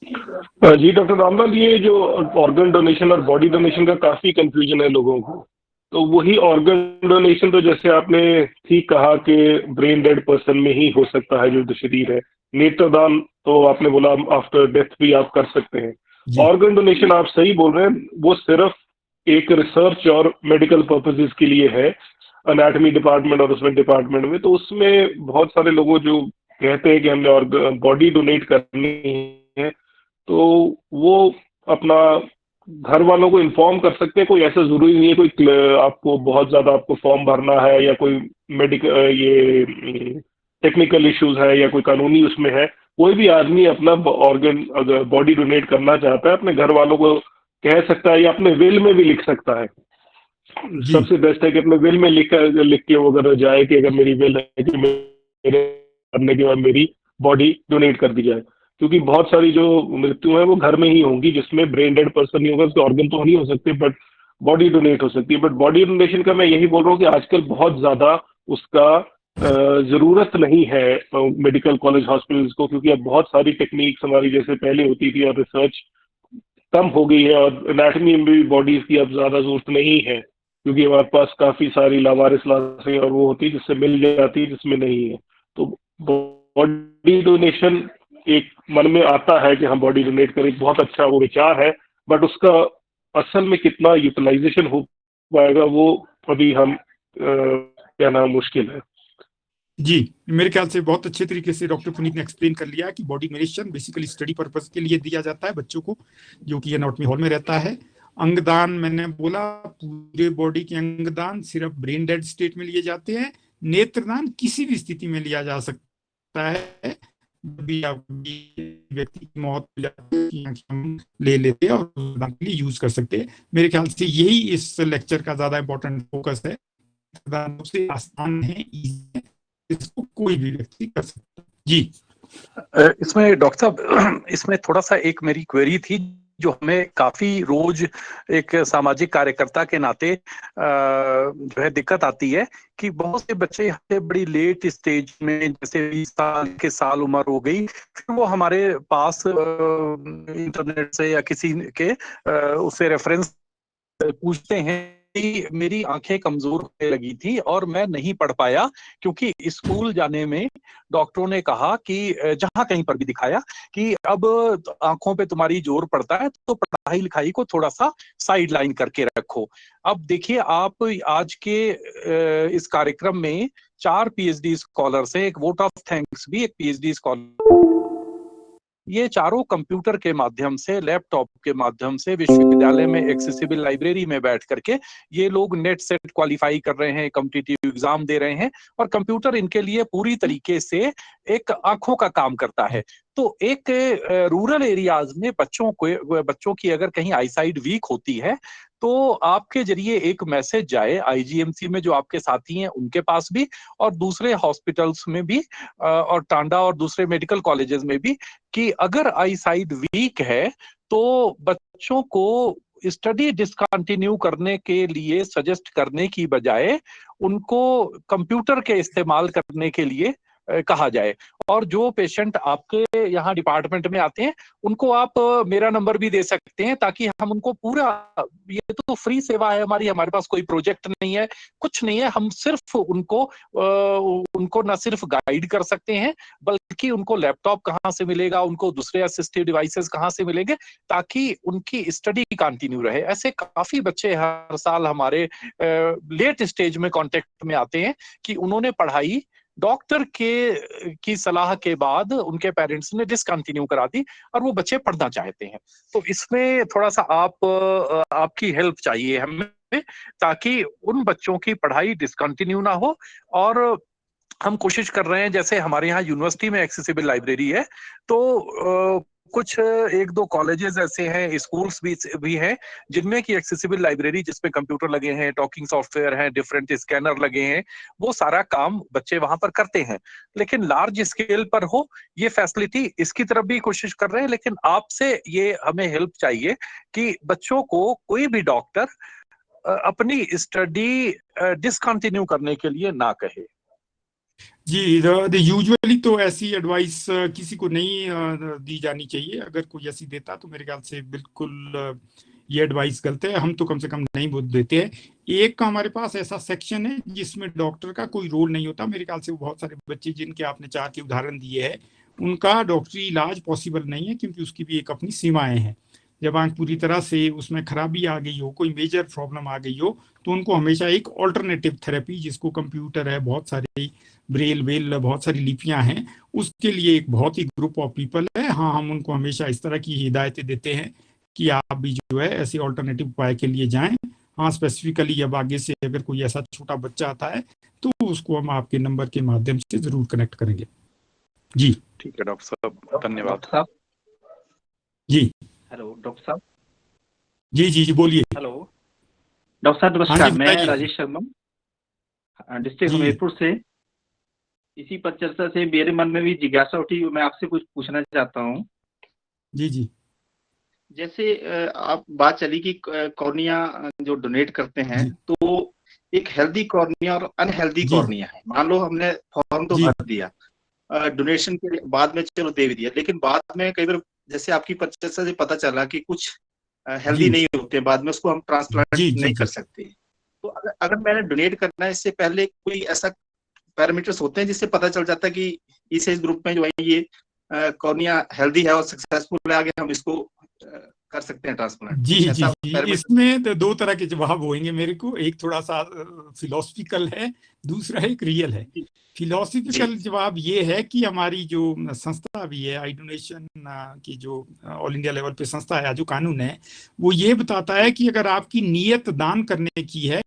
Speaker 7: जी डॉक्टर रामलाल, ये जो ऑर्गन डोनेशन और बॉडी डोनेशन का काफी कंफ्यूजन है लोगों को। तो वही ऑर्गन डोनेशन, तो जैसे आपने ठीक कहा कि ब्रेन डेड पर्सन में ही हो सकता है जो शरीर है। नेत्रदान तो आपने बोला आफ्टर डेथ भी आप कर सकते हैं।
Speaker 4: जी
Speaker 7: ऑर्गन डोनेशन आप सही बोल रहे हैं, वो सिर्फ एक रिसर्च और मेडिकल पर्पसेस के लिए है, अनाटमी डिपार्टमेंट और उसमें डिपार्टमेंट में। तो उसमें बहुत सारे लोग जो कहते हैं कि हमने बॉडी डोनेट करनी है, तो वो अपना घर वालों को इन्फॉर्म कर सकते हैं। कोई ऐसा जरूरी नहीं है कोई आपको बहुत ज्यादा आपको फॉर्म भरना है या कोई मेडिकल ये टेक्निकल इश्यूज है या कोई कानूनी उसमें है। कोई भी आदमी अपना ऑर्गन अगर बॉडी डोनेट करना चाहता है अपने घर वालों को कह सकता है या अपने विल में भी लिख सकता है।
Speaker 4: जी
Speaker 7: सबसे बेस्ट है कि अपने विल में लिख के वो अगर जाए कि अगर मेरी विल है कि मेरे करने के बाद मेरी बॉडी डोनेट कर दी जाए। क्योंकि बहुत सारी जो मृत्यु है वो घर में ही होंगी, जिसमें ब्रेन डेड पर्सन नहीं होगा, उसके ऑर्गन तो नहीं हो सकते बट बॉडी डोनेट हो सकती है। बट बॉडी डोनेशन का मैं यही बोल रहा हूँ कि आजकल बहुत ज्यादा उसका जरूरत नहीं है मेडिकल कॉलेज हॉस्पिटल्स को, क्योंकि अब बहुत सारी टेक्निक्स हमारी जैसे पहले होती थी और रिसर्च कम हो गई है और एनाटमी में भी बॉडीज की अब ज्यादा जरूरत नहीं है, क्योंकि हमारे पास काफी सारी लावारिस लाशें और वो होती है जिससे मिल जाती है जिसमें नहीं है। तो बॉडी डोनेशन एक मन में आता है कि हम बॉडी डोनेट करें, बहुत अच्छा वो विचार है, बट उसका असल में कितना यूटिलाइजेशन हो पाएगा वो अभी हम कहना मुश्किल है।
Speaker 4: जी, मेरे ख्याल से बहुत अच्छे तरीके से डॉक्टर पुनीत ने एक्सप्लेन कर लिया कि body donation basically study purpose के लिए दिया जाता है बच्चों को जो कि एनाटॉमी हॉल में रहता है। अंगदान मैंने बोला, पूरे बॉडी के अंगदान सिर्फ ब्रेन डेड स्टेट में लिए जाते हैं। नेत्रदान किसी भी स्थिति में लिया जा सकता है, भी व्यक्ति की मौत हो जाती है हम ले लेते हैं और दान के लिए यूज कर सकते हैं। मेरे ख्याल से यही इस लेक्चर का ज्यादा इंपॉर्टेंट फोकस है। दान सबसे आसान है, इजी है, इसको कोई भी व्यक्ति कर सकता है। जी
Speaker 3: इसमें डॉक्टर साहब, इसमें थोड़ा सा एक मेरी क्वेरी थी जो हमें काफी रोज एक सामाजिक कार्यकर्ता के नाते जो है दिक्कत आती है कि बहुत से बच्चे यहाँ से बड़ी लेट स्टेज में, जैसे 20 साल के साल उम्र हो गई, फिर वो हमारे पास इंटरनेट से या किसी के उससे रेफरेंस पूछते हैं कि मेरी आंखें कमजोर होने लगी थी और मैं नहीं पढ़ पाया क्योंकि स्कूल जाने में डॉक्टरों ने कहा कि जहां कहीं पर भी दिखाया कि अब आंखों पे तुम्हारी जोर पड़ता है तो पढ़ाई लिखाई को थोड़ा सा साइड लाइन करके रखो। अब देखिए, आप आज के इस कार्यक्रम में 4 पीएचडी स्कॉलर्स हैं, एक वोट ऑफ थैंक्स भी एक पीएचडी स्कॉलर। ये चारों कंप्यूटर के माध्यम से, लैपटॉप के माध्यम से विश्वविद्यालय में एक्सेसिबल लाइब्रेरी में बैठ करके ये लोग नेट सेट क्वालिफाई कर रहे हैं, कॉम्पिटिटिव एग्जाम दे रहे हैं, और कंप्यूटर इनके लिए पूरी तरीके से एक आंखों का काम करता है। तो एक रूरल एरियाज में बच्चों की अगर कहीं आईसाइट वीक होती है तो आपके जरिए एक मैसेज जाए आईजीएमसी में जो आपके साथी हैं उनके पास भी, और दूसरे हॉस्पिटल्स में भी, और टांडा और दूसरे मेडिकल कॉलेजेस में भी, कि अगर आईसाइट वीक है तो बच्चों को स्टडी डिसकंटिन्यू करने के लिए सजेस्ट करने की बजाय उनको कंप्यूटर के इस्तेमाल करने के लिए कहा जाए। और जो पेशेंट आपके यहाँ डिपार्टमेंट में आते हैं उनको आप मेरा नंबर भी दे सकते हैं ताकि हम उनको पूरा, ये तो फ्री सेवा है हमारी, हमारे पास कोई प्रोजेक्ट नहीं है, कुछ नहीं है, हम सिर्फ उनको न सिर्फ गाइड कर सकते हैं बल्कि उनको लैपटॉप कहाँ से मिलेगा, उनको दूसरे असिस्टिव डिवाइसेस कहाँ से मिलेंगे ताकि उनकी स्टडी कंटिन्यू रहे। ऐसे काफी बच्चे हर साल हमारे लेट स्टेज में कांटेक्ट में आते हैं कि उन्होंने पढ़ाई डॉक्टर की सलाह के बाद उनके पेरेंट्स ने डिसकंटिन्यू करा दी और वो बच्चे पढ़ना चाहते हैं। तो इसमें थोड़ा सा आपकी हेल्प चाहिए हमें ताकि उन बच्चों की पढ़ाई डिसकंटिन्यू ना हो। और हम कोशिश कर रहे हैं, जैसे हमारे यहाँ यूनिवर्सिटी में एक्सेसिबल लाइब्रेरी है, तो कुछ 1-2 कॉलेजेस ऐसे हैं, स्कूल्स भी हैं जिनमें की एक्सेसिबल लाइब्रेरी, जिसमें कंप्यूटर लगे हैं, टॉकिंग सॉफ्टवेयर हैं, डिफरेंट स्कैनर लगे हैं, वो सारा काम बच्चे वहां पर करते हैं। लेकिन लार्ज स्केल पर हो ये फैसिलिटी, इसकी तरफ भी कोशिश कर रहे हैं। लेकिन आपसे ये हमें हेल्प चाहिए कि बच्चों को कोई भी डॉक्टर अपनी स्टडी डिसकंटिन्यू करने के लिए ना कहे।
Speaker 4: जी, यूजुअली तो ऐसी एडवाइस किसी को नहीं दी जानी चाहिए। अगर कोई ऐसी देता तो मेरे ख्याल से बिल्कुल ये एडवाइस गलत है, हम तो कम से कम नहीं बोल देते हैं। एक का हमारे पास ऐसा सेक्शन है जिसमें डॉक्टर का कोई रोल नहीं होता। मेरे ख्याल से वो बहुत सारे बच्चे जिनके आपने 4 के उदाहरण दिए हैं, उनका डॉक्टरी इलाज पॉसिबल नहीं है, क्योंकि उसकी भी एक अपनी सीमाएं हैं। जब आंख पूरी तरह से उसमें खराबी आ गई हो, कोई मेजर प्रॉब्लम आ गई हो, तो उनको हमेशा एक ऑल्टरनेटिव थेरेपी, जिसको कंप्यूटर है, बहुत सारी ब्रेल वेल, बहुत सारी लिपियां हैं, उसके लिए एक बहुत ही ग्रुप ऑफ पीपल है। हाँ, हम उनको हमेशा इस तरह की हिदायतें देते हैं कि आप भी जो है ऐसे ऑल्टरनेटिव उपाय के लिए जाएं। हाँ, स्पेसिफिकली अब आगे से अगर कोई ऐसा छोटा बच्चा आता है तो उसको हम आपके नंबर के माध्यम से जरूर कनेक्ट करेंगे। जी
Speaker 3: ठीक है डॉक्टर साहब, धन्यवाद।
Speaker 8: डॉक्टर साहब,
Speaker 4: जी
Speaker 8: हेलो डॉक्टर साहब।
Speaker 4: जी जी जी बोलिए।
Speaker 8: हेलो डॉक्टर साहब,
Speaker 4: हाँ
Speaker 8: नमस्कार।
Speaker 4: जी,
Speaker 8: मैं
Speaker 4: बताइए।
Speaker 8: राजेश शर्मा, डिस्ट्रिक्ट
Speaker 4: जी
Speaker 8: हमीरपुर से। इसी पर चर्चा से मेरे मन में भी जिज्ञासा उठी, मैं आपसे कुछ पूछना चाहता हूँ।
Speaker 4: जी जी
Speaker 8: जैसे आप बात चली कि कॉर्निया जो डोनेट करते हैं,
Speaker 4: जी
Speaker 8: तो एक हेल्दी कॉर्निया और अनहेल्दी
Speaker 4: जी
Speaker 8: कॉर्निया है। मान लो हमने फॉर्म तो
Speaker 4: जी
Speaker 8: भर दिया, डोनेशन के बाद में चलो दे भी दिया, लेकिन बाद में कई बार जैसे आपकी चर्चा से पता चला कि कुछ हेल्दी
Speaker 4: जी
Speaker 8: नहीं होते, बाद में उसको हम ट्रांसप्लांट
Speaker 4: जी जी
Speaker 8: नहीं कर
Speaker 4: जी
Speaker 8: सकते। तो अगर मैंने डोनेट करना है, इससे पहले कोई ऐसा पैरामीटर्स होते हैं जिससे पता चल जाता है कि इस एज ग्रुप में जो है ये कॉर्निया हेल्दी है और सक्सेसफुल है, आगे हम इसको कर सकते हैं ट्रांसप्लांट?
Speaker 4: जी
Speaker 8: कुछ
Speaker 4: जी
Speaker 8: ऐसा
Speaker 4: जी
Speaker 8: पैरामीटर?
Speaker 4: इसमें तो 2 तरह के जवाब होंगे मेरे को। एक थोड़ा सा फिलोसफिकल है, दूसरा एक रियल है।
Speaker 8: जी
Speaker 4: फिलोसफिकल जवाब ये है कि हमारी जो संस्था भी है, आई डोनेशन की जो ऑल इंडिया लेवल पे संस्था है, जो कानून है, वो ये बताता है कि अगर आपकी नीयत दान करने की है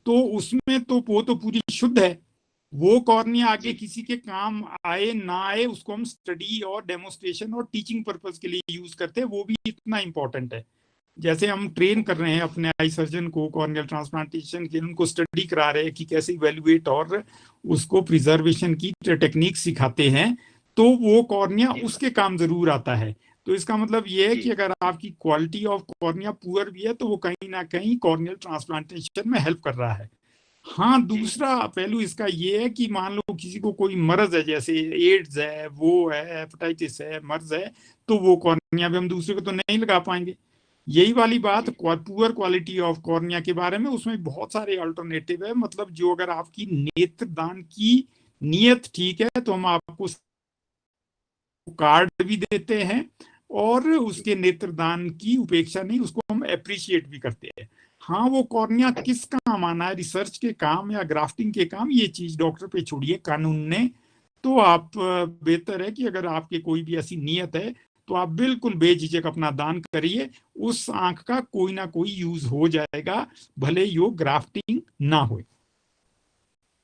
Speaker 4: तो उसमें तो वो तो पूरी शुद्ध है। वो कॉर्निया आगे
Speaker 8: जी
Speaker 4: किसी के काम आए ना आए, उसको हम स्टडी और डेमोस्ट्रेशन और टीचिंग पर्पस के लिए यूज करते हैं, वो भी इतना इंपॉर्टेंट है। जैसे हम ट्रेन कर रहे हैं अपने आई सर्जन को कॉर्नियल ट्रांसप्लांटेशन के, उनको स्टडी करा रहे हैं कि कैसे इवेल्युएट और उसको प्रिजर्वेशन की टेक्निक सिखाते हैं, तो वो कॉर्निया
Speaker 8: जी
Speaker 4: उसके काम जरूर आता है। तो इसका मतलब ये है
Speaker 8: जी
Speaker 4: कि अगर आपकी क्वालिटी ऑफ कॉर्निया पुअर भी है तो वो कहीं ना कहीं कॉर्नियल ट्रांसप्लांटेशन में हेल्प कर रहा है। हाँ,
Speaker 8: जी
Speaker 4: दूसरा पहलू इसका ये है कि मान लो किसी को कोई मर्ज है, जैसे एड्स है, वो है, हेपेटाइटिस है, मर्ज है, तो वो कॉर्निया भी हम दूसरे को तो नहीं लगा पाएंगे। यही वाली बात
Speaker 8: जी
Speaker 4: पुअर क्वालिटी ऑफ कॉर्निया के बारे में, उसमें बहुत सारे अल्टरनेटिव है। मतलब जो अगर आपकी नेत्र दान की नीयत ठीक है तो हम आपको कार्ड भी देते हैं, और उसके नेत्रदान की उपेक्षा नहीं, उसको हम अप्रिशिएट भी करते हैं। हाँ, वो कॉर्निया किस काम आना है, रिसर्च के काम या ग्राफ्टिंग के काम, ये चीज डॉक्टर पे छोड़िए, कानून ने। तो आप बेहतर है कि अगर आपके कोई भी ऐसी नीयत है तो आप बिल्कुल बेझिझक अपना दान करिए। उस आंख का कोई ना कोई यूज हो जाएगा, भले यो ग्राफ्टिंग ना हो।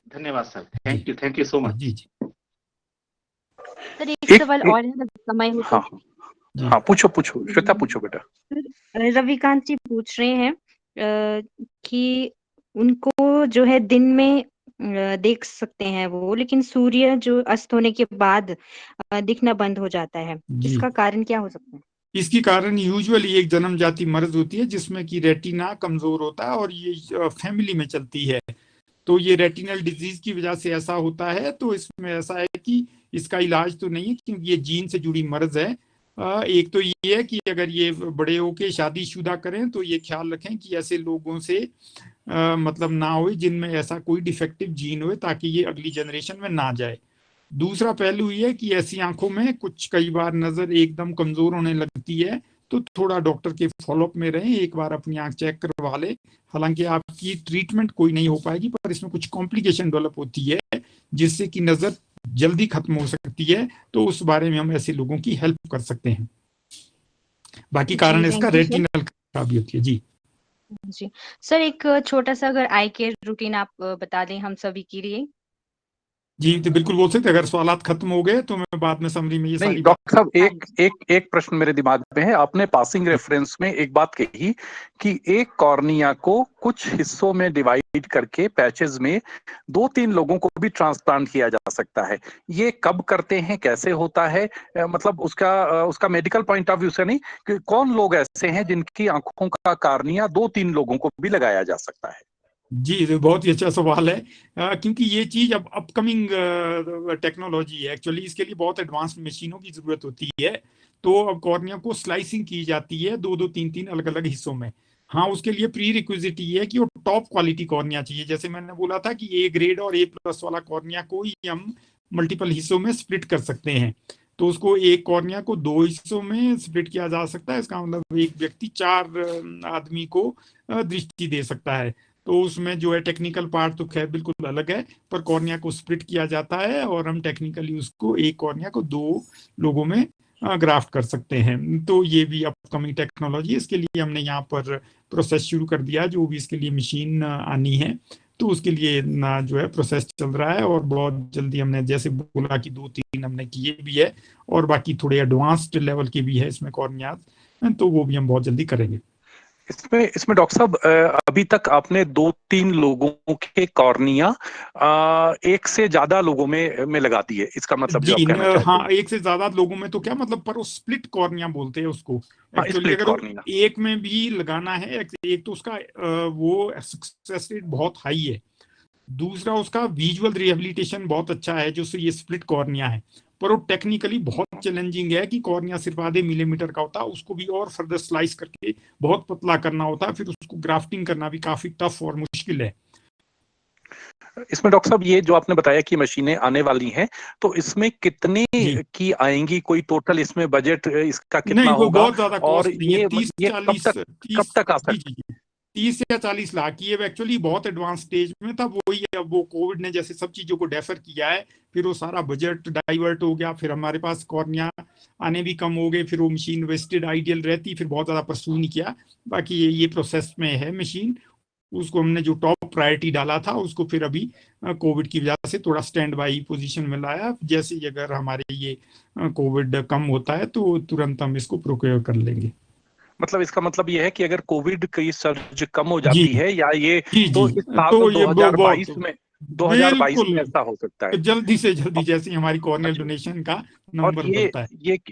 Speaker 8: धन्यवाद सर,
Speaker 4: जी
Speaker 8: थैंक यू सो मच।
Speaker 4: जी जी
Speaker 5: सर एक
Speaker 3: एक,
Speaker 5: सवाल
Speaker 3: एक
Speaker 5: और है, अगर समय हो तो।
Speaker 3: हाँ
Speaker 4: जी
Speaker 3: हाँ, पूछो पूछो श्वेता, पूछो बेटा।
Speaker 5: रविकांत जी पूछ रहे हैं कि उनको जो है दिन में देख सकते हैं वो, लेकिन सूर्य जो अस्त होने के बाद दिखना बंद हो जाता है।
Speaker 4: जी
Speaker 5: इसका कारण क्या हो सकता है?
Speaker 4: इसकी कारण यूजुअली एक जन्मजाति मर्ज होती है जिसमें कि रेटिना कमजोर होता है, और ये फैमिली में चलती है। तो ये रेटिनल डिजीज की वजह से ऐसा होता है। तो इसमें ऐसा है कि इसका इलाज तो नहीं है, क्योंकि ये जीन से जुड़ी मर्ज है। एक तो ये है कि अगर ये बड़े होके शादीशुदा करें तो ये ख्याल रखें कि ऐसे लोगों से मतलब ना हो जिनमें ऐसा कोई डिफेक्टिव जीन हो, ताकि ये अगली जनरेशन में ना जाए। दूसरा पहलू ये है कि ऐसी आंखों में कुछ कई बार नजर एकदम कमजोर होने लगती है, तो थोड़ा डॉक्टर के फॉलोअप में रहें, एक बार अपनी आंख चेक करवा ले। हालांकि आपकी ट्रीटमेंट कोई नहीं हो पाएगी, पर इसमें कुछ कॉम्प्लिकेशन डेवलप होती है जिससे कि नजर जल्दी खत्म हो सकती है। तो उस बारे में हम ऐसे लोगों की हेल्प कर सकते हैं। बाकी कारण
Speaker 5: जी
Speaker 4: इसका
Speaker 5: थैंक यू सर।
Speaker 4: रेटिनल खराबी होती है। जी
Speaker 5: जी सर, एक छोटा सा अगर आई केयर रूटीन आप बता दें हम सभी के लिए।
Speaker 3: जी
Speaker 4: तो बिल्कुल बोल सकते। अगर सवालात खत्म हो गए तो मैं बाद में समरी में ये
Speaker 3: नहीं
Speaker 4: सारी
Speaker 3: डॉक्टर साहब,
Speaker 5: हाँ
Speaker 3: एक एक एक प्रश्न मेरे दिमाग में है। आपने पासिंग रेफरेंस में एक बात कही कि एक कॉर्निया को कुछ हिस्सों में डिवाइड करके पैचेस में 2-3 लोगों को भी ट्रांसप्लांट किया जा सकता है। ये कब करते हैं, कैसे होता है? मतलब उसका मेडिकल पॉइंट ऑफ व्यू से नहीं, कि कौन लोग ऐसे हैं जिनकी आंखों का कॉर्निया 2-3 लोगों को भी लगाया जा सकता है?
Speaker 4: जी, तो बहुत ही अच्छा सवाल है। क्योंकि ये चीज अब अपकमिंग टेक्नोलॉजी है एक्चुअली, इसके लिए बहुत एडवांस्ड मशीनों की जरूरत होती है। तो अब कॉर्निया को स्लाइसिंग की जाती है दो दो तीन तीन अलग अलग हिस्सों में। हाँ, उसके लिए प्री रिक्विजिट ये है कि वो टॉप क्वालिटी कॉर्निया चाहिए। जैसे मैंने बोला था कि ए ग्रेड और ए प्लस वाला कॉर्निया को ही हम मल्टीपल हिस्सों में स्प्लिट कर सकते हैं। तो उसको एक कॉर्निया को दो हिस्सों में स्प्लिट किया जा सकता है। इसका मतलब एक व्यक्ति चार आदमी को दृष्टि दे सकता है। तो उसमें जो है टेक्निकल पार्ट तो खैर बिल्कुल अलग है, पर कॉर्निया को स्प्लिट किया जाता है और हम टेक्निकली उसको एक कॉर्निया को दो लोगों में ग्राफ्ट कर सकते हैं। तो ये भी अपकमिंग टेक्नोलॉजी है। इसके लिए हमने यहाँ पर प्रोसेस शुरू कर दिया, जो भी इसके लिए मशीन आनी है तो उसके लिए ना जो है प्रोसेस चल रहा है। और बहुत जल्दी हमने जैसे बोला कि दो तीन हमने किए भी है, और बाकी थोड़े एडवांस्ड लेवल के भी है इसमें कॉर्नियाज, तो वो भी हम बहुत जल्दी करेंगे।
Speaker 3: इसमें इसमें डॉक्टर साहब, अभी तक आपने दो तीन लोगों के कॉर्निया एक से ज्यादा लोगों में लगा दिए, इसका मतलब जो
Speaker 4: जी
Speaker 3: आप कहना चाहते
Speaker 4: हाँ,
Speaker 3: हैं?
Speaker 4: एक से ज्यादा लोगों में तो क्या मतलब, पर वो स्प्लिट कॉर्निया बोलते हैं उसको
Speaker 3: हाँ,
Speaker 4: एक्चुअली।
Speaker 3: स्प्लिट
Speaker 4: अगर वो
Speaker 3: कॉर्निया।
Speaker 4: एक में भी लगाना है, एक तो उसका वो सक्सेस रेट बहुत हाई है। दूसरा, उसका विजुअल रिहेबिलिटेशन बहुत अच्छा है जो ये स्प्लिट कॉर्निया है। पर वो टेक्निकली बहुत चैलेंजिंग है कि कॉर्निया सिर्फ आधे मिलीमीटर का होता है, उसको भी और फर्दर स्लाइस करके बहुत पतला करना होता है, फिर उसको ग्राफ्टिंग करना भी काफी टफ और मुश्किल है।
Speaker 3: इसमें डॉक्टर साहब, ये जो आपने बताया कि मशीनें आने वाली हैं, तो इसमें कितने
Speaker 4: जी
Speaker 3: की आएंगी? कोई टोटल इसमें बजट इसका कितना
Speaker 4: नहीं, वो
Speaker 3: होगा?
Speaker 4: बहुत ज्यादा
Speaker 3: और
Speaker 4: कॉस्ट नहीं है।
Speaker 3: ये कब तक आ
Speaker 4: जी
Speaker 3: सकता
Speaker 4: जी जी 30 या 40 लाख की। ये एक्चुअली बहुत एडवांस स्टेज में था, वही अब वो कोविड ने जैसे सब चीजों को डेफर किया है, फिर वो सारा बजट डाइवर्ट हो गया, फिर हमारे पास कॉर्निया आने भी कम हो गए, फिर वो मशीन वेस्टेड आइडियल रहती, फिर बहुत ज्यादा परसू नहीं किया। बाकी ये प्रोसेस में है मशीन। उसको हमने जो टॉप प्रायोरिटी डाला था उसको फिर अभी कोविड की वजह से थोड़ा स्टैंड बाई पोजीशन में लाया। जैसे ही अगर हमारे ये कोविड कम होता है तो तुरंत हम इसको प्रोक्योर कर लेंगे।
Speaker 3: मतलब इसका मतलब ये है कि अगर कोविड की सर्ज कम हो
Speaker 4: जी
Speaker 3: जाती है या ये,
Speaker 4: जी जी,
Speaker 3: तो इस साल
Speaker 4: तो ये बहुत
Speaker 3: 2022 में 2022
Speaker 4: बिल्कुल
Speaker 3: में ऐसा हो सकता है।
Speaker 4: जल्दी से जल्दी, जैसे ही हमारी कॉर्नियल
Speaker 3: अच्छा,
Speaker 4: डोनेशन का
Speaker 3: और
Speaker 4: नंबर बढ़ता है।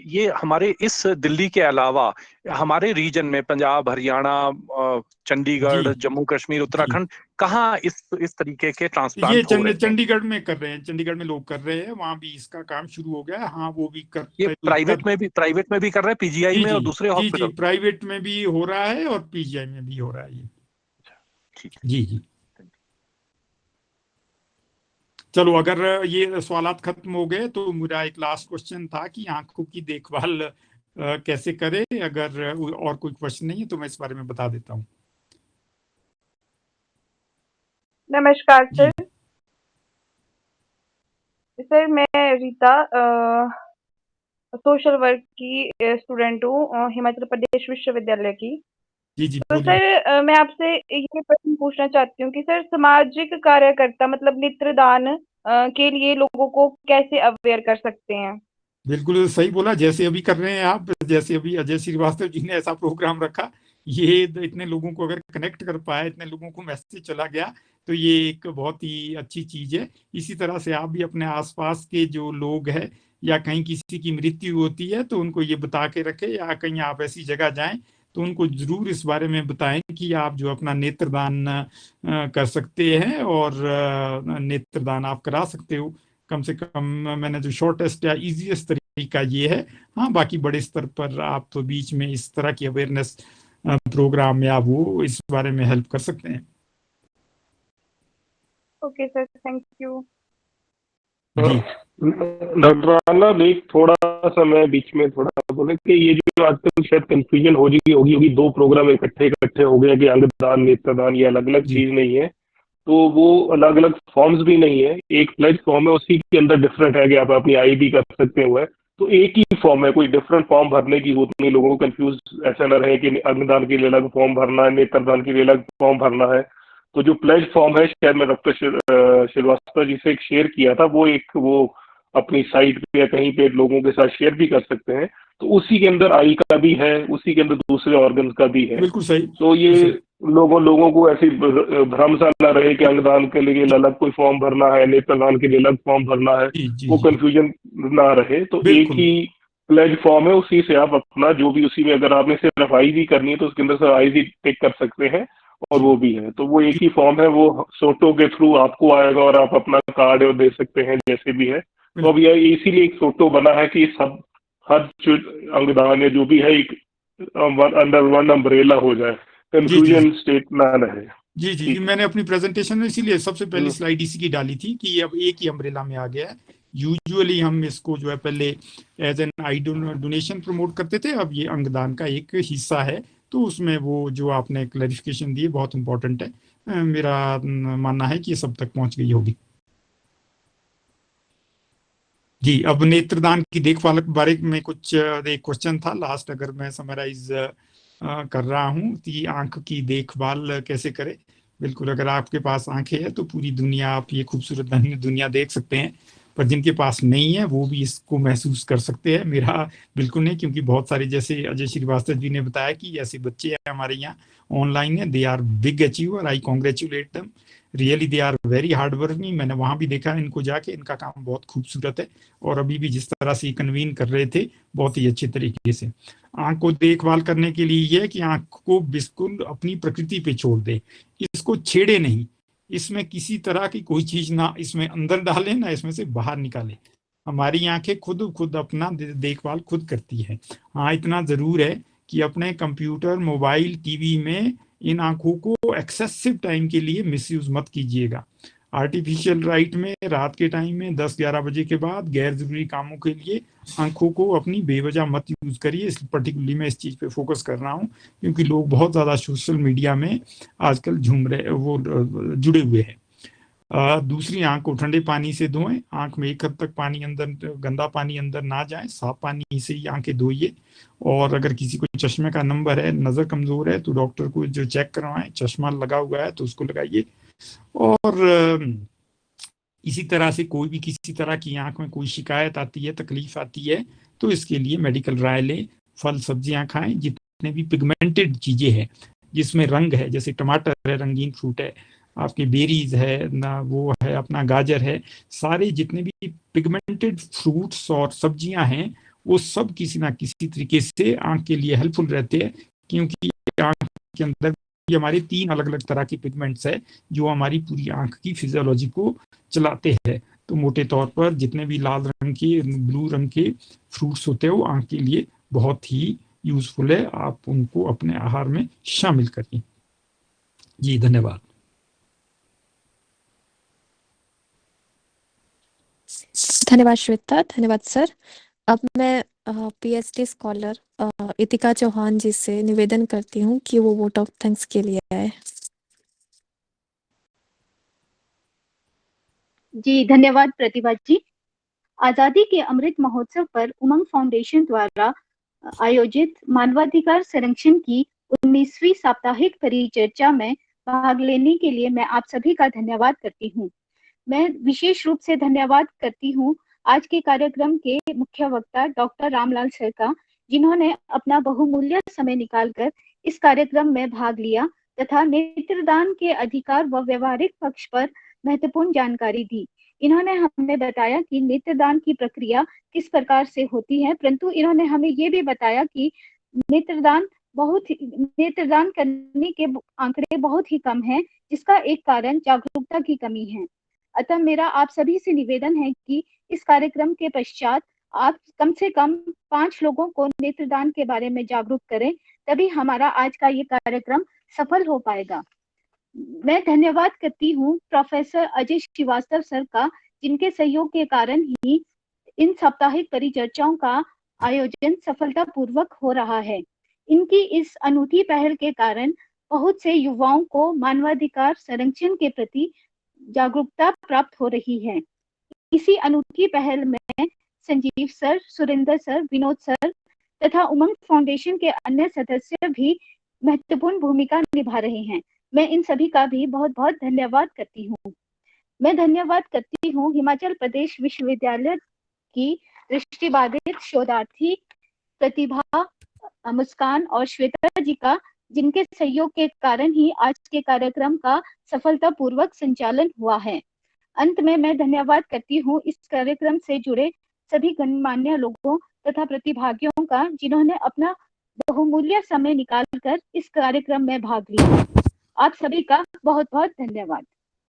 Speaker 3: ये हमारे इस दिल्ली के अलावा हमारे रीजन में पंजाब, हरियाणा,
Speaker 4: जी
Speaker 3: चंडीगढ़, जम्मू कश्मीर,
Speaker 4: जी,
Speaker 3: उत्तराखंड, कहाँ इस तरीके के
Speaker 4: ये
Speaker 3: ट्रांसप्लांट हो रहे हैं?
Speaker 4: चंडीगढ़ में कर रहे हैं, चंडीगढ़ में लोग कर रहे हैं, वहां भी इसका काम शुरू हो गया है। हाँ, वो भी
Speaker 3: ये
Speaker 4: करते तो
Speaker 3: प्राइवेट में भी कर रहे हैं, पीजीआई
Speaker 4: जी
Speaker 3: में
Speaker 4: जी
Speaker 3: और दूसरे
Speaker 4: जी जी,
Speaker 3: हॉस्पिटल?
Speaker 4: प्राइवेट में भी हो रहा है और पीजीआई में भी हो रहा है ये।
Speaker 3: ठीक है।
Speaker 4: जी जी, चलो, अगर ये सवालात खत्म हो गए तो मेरा एक लास्ट क्वेश्चन था कि आंखों की देखभाल कैसे करें। अगर और कोई क्वेश्चन नहीं है तो मैं इस बारे में बता देता हूँ।
Speaker 9: नमस्कार
Speaker 4: जी
Speaker 9: सर। सर मैं रीता सोशल वर्क की स्टूडेंट हूँ हिमाचल प्रदेश विश्वविद्यालय की।
Speaker 4: जी जी,
Speaker 9: तो
Speaker 4: बोलिए।
Speaker 9: सर मैं आपसे ये प्रश्न पूछना चाहती हूँ कि सर सामाजिक कार्यकर्ता मतलब नेत्रदान के लिए लोगों को कैसे अवेयर कर सकते हैं?
Speaker 4: बिल्कुल सही बोला, जैसे अभी कर रहे हैं आप, जैसे अभी अजय श्रीवास्तव जी ने ऐसा प्रोग्राम रखा, ये इतने लोगों को अगर कनेक्ट कर पाए, इतने लोगों को मैसेज चला गया, तो ये एक बहुत ही अच्छी चीज है। इसी तरह से आप भी अपने आसपास के जो लोग हैं या कहीं किसी की मृत्यु होती है तो उनको ये बता के रखें, या कहीं आप ऐसी जगह जाएं तो उनको जरूर इस बारे में बताएं कि आप जो अपना नेत्रदान कर सकते हैं, और नेत्रदान आप करा सकते हो। कम से कम मैंने जो शॉर्टेस्ट या इजीएस्ट तरीका ये है। हाँ, बाकी बड़े स्तर पर आप तो बीच में इस तरह की अवेयरनेस प्रोग्राम या वो इस बारे में हेल्प कर सकते हैं।
Speaker 9: Okay sir, thank you.
Speaker 4: जी
Speaker 7: डॉक्टर आनंद, एक थोड़ा सा मैं बीच में थोड़ा बोले कि ये जो आजकल शायद कंफ्यूजन हो रही होगी दो प्रोग्राम इकट्ठे इकट्ठे हो गए कि अंगदान नेत्रदान, ये अलग अलग
Speaker 4: जी
Speaker 7: चीज नहीं है। तो वो अलग अलग फॉर्म्स भी नहीं है, एक प्लेज फॉर्म है, उसी के अंदर डिफरेंट है कि आप अपनी आई भी कर सकते हुए। तो एक ही फॉर्म है, कोई डिफरेंट फॉर्म भरने की जरूरत नहीं। लोगों को कंफ्यूज ऐसा ना रहे कि अंगदान के लिए अलग फॉर्म भरना है, नेत्रदान के लिए अलग फॉर्म भरना है। तो जो प्लेज फॉर्म है, शायद मैं डॉक्टर श्रीवास्तव जी से एक शेयर किया था, वो अपनी साइट पे या कहीं पे लोगों के साथ शेयर भी कर सकते हैं। तो उसी के अंदर आई का भी है, उसी के अंदर दूसरे ऑर्गन का भी है।
Speaker 4: बिल्कुल सही।
Speaker 7: तो ये लोगों को ऐसी भ्रम सा ना रहे कि अंगदान के लिए अलग कोई फॉर्म भरना है, नेत्रदान के लिए अलग फॉर्म भरना है,
Speaker 4: जी जी
Speaker 7: वो
Speaker 4: जी,
Speaker 7: कंफ्यूजन ना रहे। तो एक
Speaker 4: बिल्कुल
Speaker 7: ही प्लेटफॉर्म है, उसी से आप अपना जो भी, उसी में अगर आपने सिर्फ आई भी करनी है तो उसके अंदर से आई भी टिक कर सकते हैं, और वो भी है, तो वो एक ही फॉर्म है, वो सोटो के थ्रू आपको आएगा और आप अपना कार्ड दे सकते हैं जैसे भी है। तो अब यह इसीलिए एक सोटो बना है कि सब हर अंगदान या जो भी है एक अंडर वन अम्ब्रेला हो जाए, कंफ्यूजन स्टेट ना रहे।
Speaker 4: जी जी जी, मैंने अपनी प्रेजेंटेशन में इसीलिए सबसे पहली स्लाइड इसी की डाली थी कि अब एक ही अम्ब्रेला में आ गया है। यूजुअली हम इसको जो है पहले as an eye donation promote करते थे, अब ये अंगदान का एक हिस्सा है। तो उसमें वो जो आपने क्लैरिफिकेशन दी बहुत इंपॉर्टेंट है। मेरा मानना है कि ये सब तक पहुंच गई होगी। जी, अब नेत्रदान की देखभाल के बारे में कुछ एक क्वेश्चन था लास्ट, अगर मैं समराइज कर रहा हूँ कि आंख की देखभाल कैसे करें। बिल्कुल, अगर आपके पास आंखें हैं तो पूरी दुनिया, आप ये खूबसूरत दुनिया देख सकते हैं, पर जिनके पास नहीं है वो भी इसको महसूस कर सकते हैं। मेरा बिल्कुल नहीं, क्योंकि बहुत सारे, जैसे अजय श्रीवास्तव जी ने बताया कि ऐसे बच्चे हैं हमारे यहाँ ऑनलाइन है, they are big achiever, I congratulate them, really they are very hard working. मैंने वहां भी देखा इनको जाके, इनका काम बहुत खूबसूरत है। और अभी भी जिस तरह से कन्वीन कर रहे थे बहुत ही अच्छे तरीके से। आंख को देखभाल करने के लिए यह है कि आंख को बिल्कुल अपनी प्रकृति पे छोड़ दे, इसको छेड़े नहीं, इसमें किसी तरह की कोई चीज ना इसमें अंदर डाले ना इसमें से बाहर निकाले। हमारी आंखें खुद अपना देखभाल खुद करती है। हाँ, इतना जरूर है कि अपने कंप्यूटर, मोबाइल, टीवी में इन आंखों को एक्सेसिव टाइम के लिए मिसयूज मत कीजिएगा। आर्टिफिशियल लाइट में रात के टाइम में 10-11 बजे के बाद गैर जरूरी कामों के लिए आंखों को अपनी बेवजह मत यूज करिए। इस पर्टिकुलरली मैं इस चीज पे फोकस कर रहा हूँ, क्योंकि लोग बहुत ज्यादा सोशल मीडिया में आजकल झूम रहे, वो जुड़े हुए हैं। दूसरी, आंख को ठंडे पानी से धोएं। आंख में एक हद तक पानी अंदर, गंदा पानी अंदर ना जाए, साफ पानी से ही आंखें धोइए। और अगर किसी को चश्मे का नंबर है, नजर कमजोर है, तो डॉक्टर को जो चेक करवाएं, चश्मा लगा हुआ है तो उसको लगाइए। और इसी तरह से कोई भी किसी तरह की आंख में कोई शिकायत आती है, तकलीफ आती है, तो इसके लिए मेडिकल राय लें। फल सब्जियां खाएं, जितने भी पिगमेंटेड चीजें हैं जिसमें रंग है, जैसे टमाटर है, रंगीन फ्रूट है, आपके बेरीज है ना, वो है अपना गाजर है, सारे जितने भी पिगमेंटेड फ्रूट्स और सब्जियां हैं वो सब किसी ना किसी तरीके से आंख के लिए हेल्पफुल रहते हैं। क्योंकि आंख के अंदर ये हमारे 3 अलग अलग तरह के पिगमेंट्स है जो हमारी पूरी आंख की फिजियोलॉजी को चलाते हैं। तो मोटे तौर पर जितने भी लाल रंग के, ब्लू रंग के फ्रूट्स होते हैं वो आंख के लिए बहुत ही यूजफुल है, आप उनको अपने आहार में शामिल करिए। जी, धन्यवाद।
Speaker 1: धन्यवाद श्वेता, धन्यवाद सर। अब मैं पीएचडी स्कॉलर इतिका चौहान जी से निवेदन करती हूँ कि वो वोट ऑफ थैंक्स के लिए आए।
Speaker 10: जी, धन्यवाद प्रतिभा जी। आजादी के अमृत महोत्सव पर उमंग फाउंडेशन द्वारा आयोजित मानवाधिकार संरक्षण की 19वीं साप्ताहिक परिचर्चा में भाग लेने के लिए मैं आप सभी का धन्यवाद करती हूँ। मैं विशेष रूप से धन्यवाद करती हूँ आज के कार्यक्रम के मुख्य वक्ता डॉक्टर रामलाल सर का, जिन्होंने अपना बहुमूल्य समय निकालकर इस कार्यक्रम में भाग लिया तथा नेत्रदान के अधिकार व व्यवहारिक पक्ष पर महत्वपूर्ण जानकारी दी। इन्होंने हमें बताया कि नेत्रदान की प्रक्रिया किस प्रकार से होती है, परंतु इन्होंने हमें ये भी बताया कि नेत्रदान करने के आंकड़े बहुत ही कम हैं, जिसका एक कारण जागरूकता की कमी है। अतः मेरा आप सभी से निवेदन है कि इस कार्यक्रम के पश्चात आप कम से कम 5 लोगों को नेत्रदान के बारे में जागरूक करें, तभी हमारा आज का ये कार्यक्रम सफल हो पाएगा। मैं धन्यवाद करती हूँ प्रोफेसर अजय श्रीवास्तव सर का, जिनके सहयोग के कारण ही इन साप्ताहिक परिचर्चाओं का आयोजन सफलतापूर्वक हो रहा है। इनकी इस अनूठी पहल के कारण बहुत से युवाओं को मानवाधिकार संरक्षण के प्रति जागरूकता प्राप्त हो रही है। इसी अनूठी पहल में Sanjeev sir, Surendra sir, Vinod sir तथा उमंग फाउंडेशन के अन्य सदस्य भी महत्वपूर्ण भूमिका निभा रहे हैं। मैं इन सभी का भी बहुत बहुत धन्यवाद करती हूँ। मैं धन्यवाद करती हूँ हिमाचल प्रदेश विश्वविद्यालय की दृष्टिबाधित शोधार्थी प्रतिभा, मुस्कान और श्वेता जी का, जिनके सहयोग के कारण ही आज के कार्यक्रम का सफलतापूर्वक संचालन हुआ है। अंत में मैं धन्यवाद करती हूँ इस कार्यक्रम से जुड़े सभी गणमान्य लोगों तथा प्रतिभागियों का, जिन्होंने अपना बहुमूल्य समय निकालकर इस कार्यक्रम में भाग लिया। आप सभी का बहुत बहुत धन्यवाद।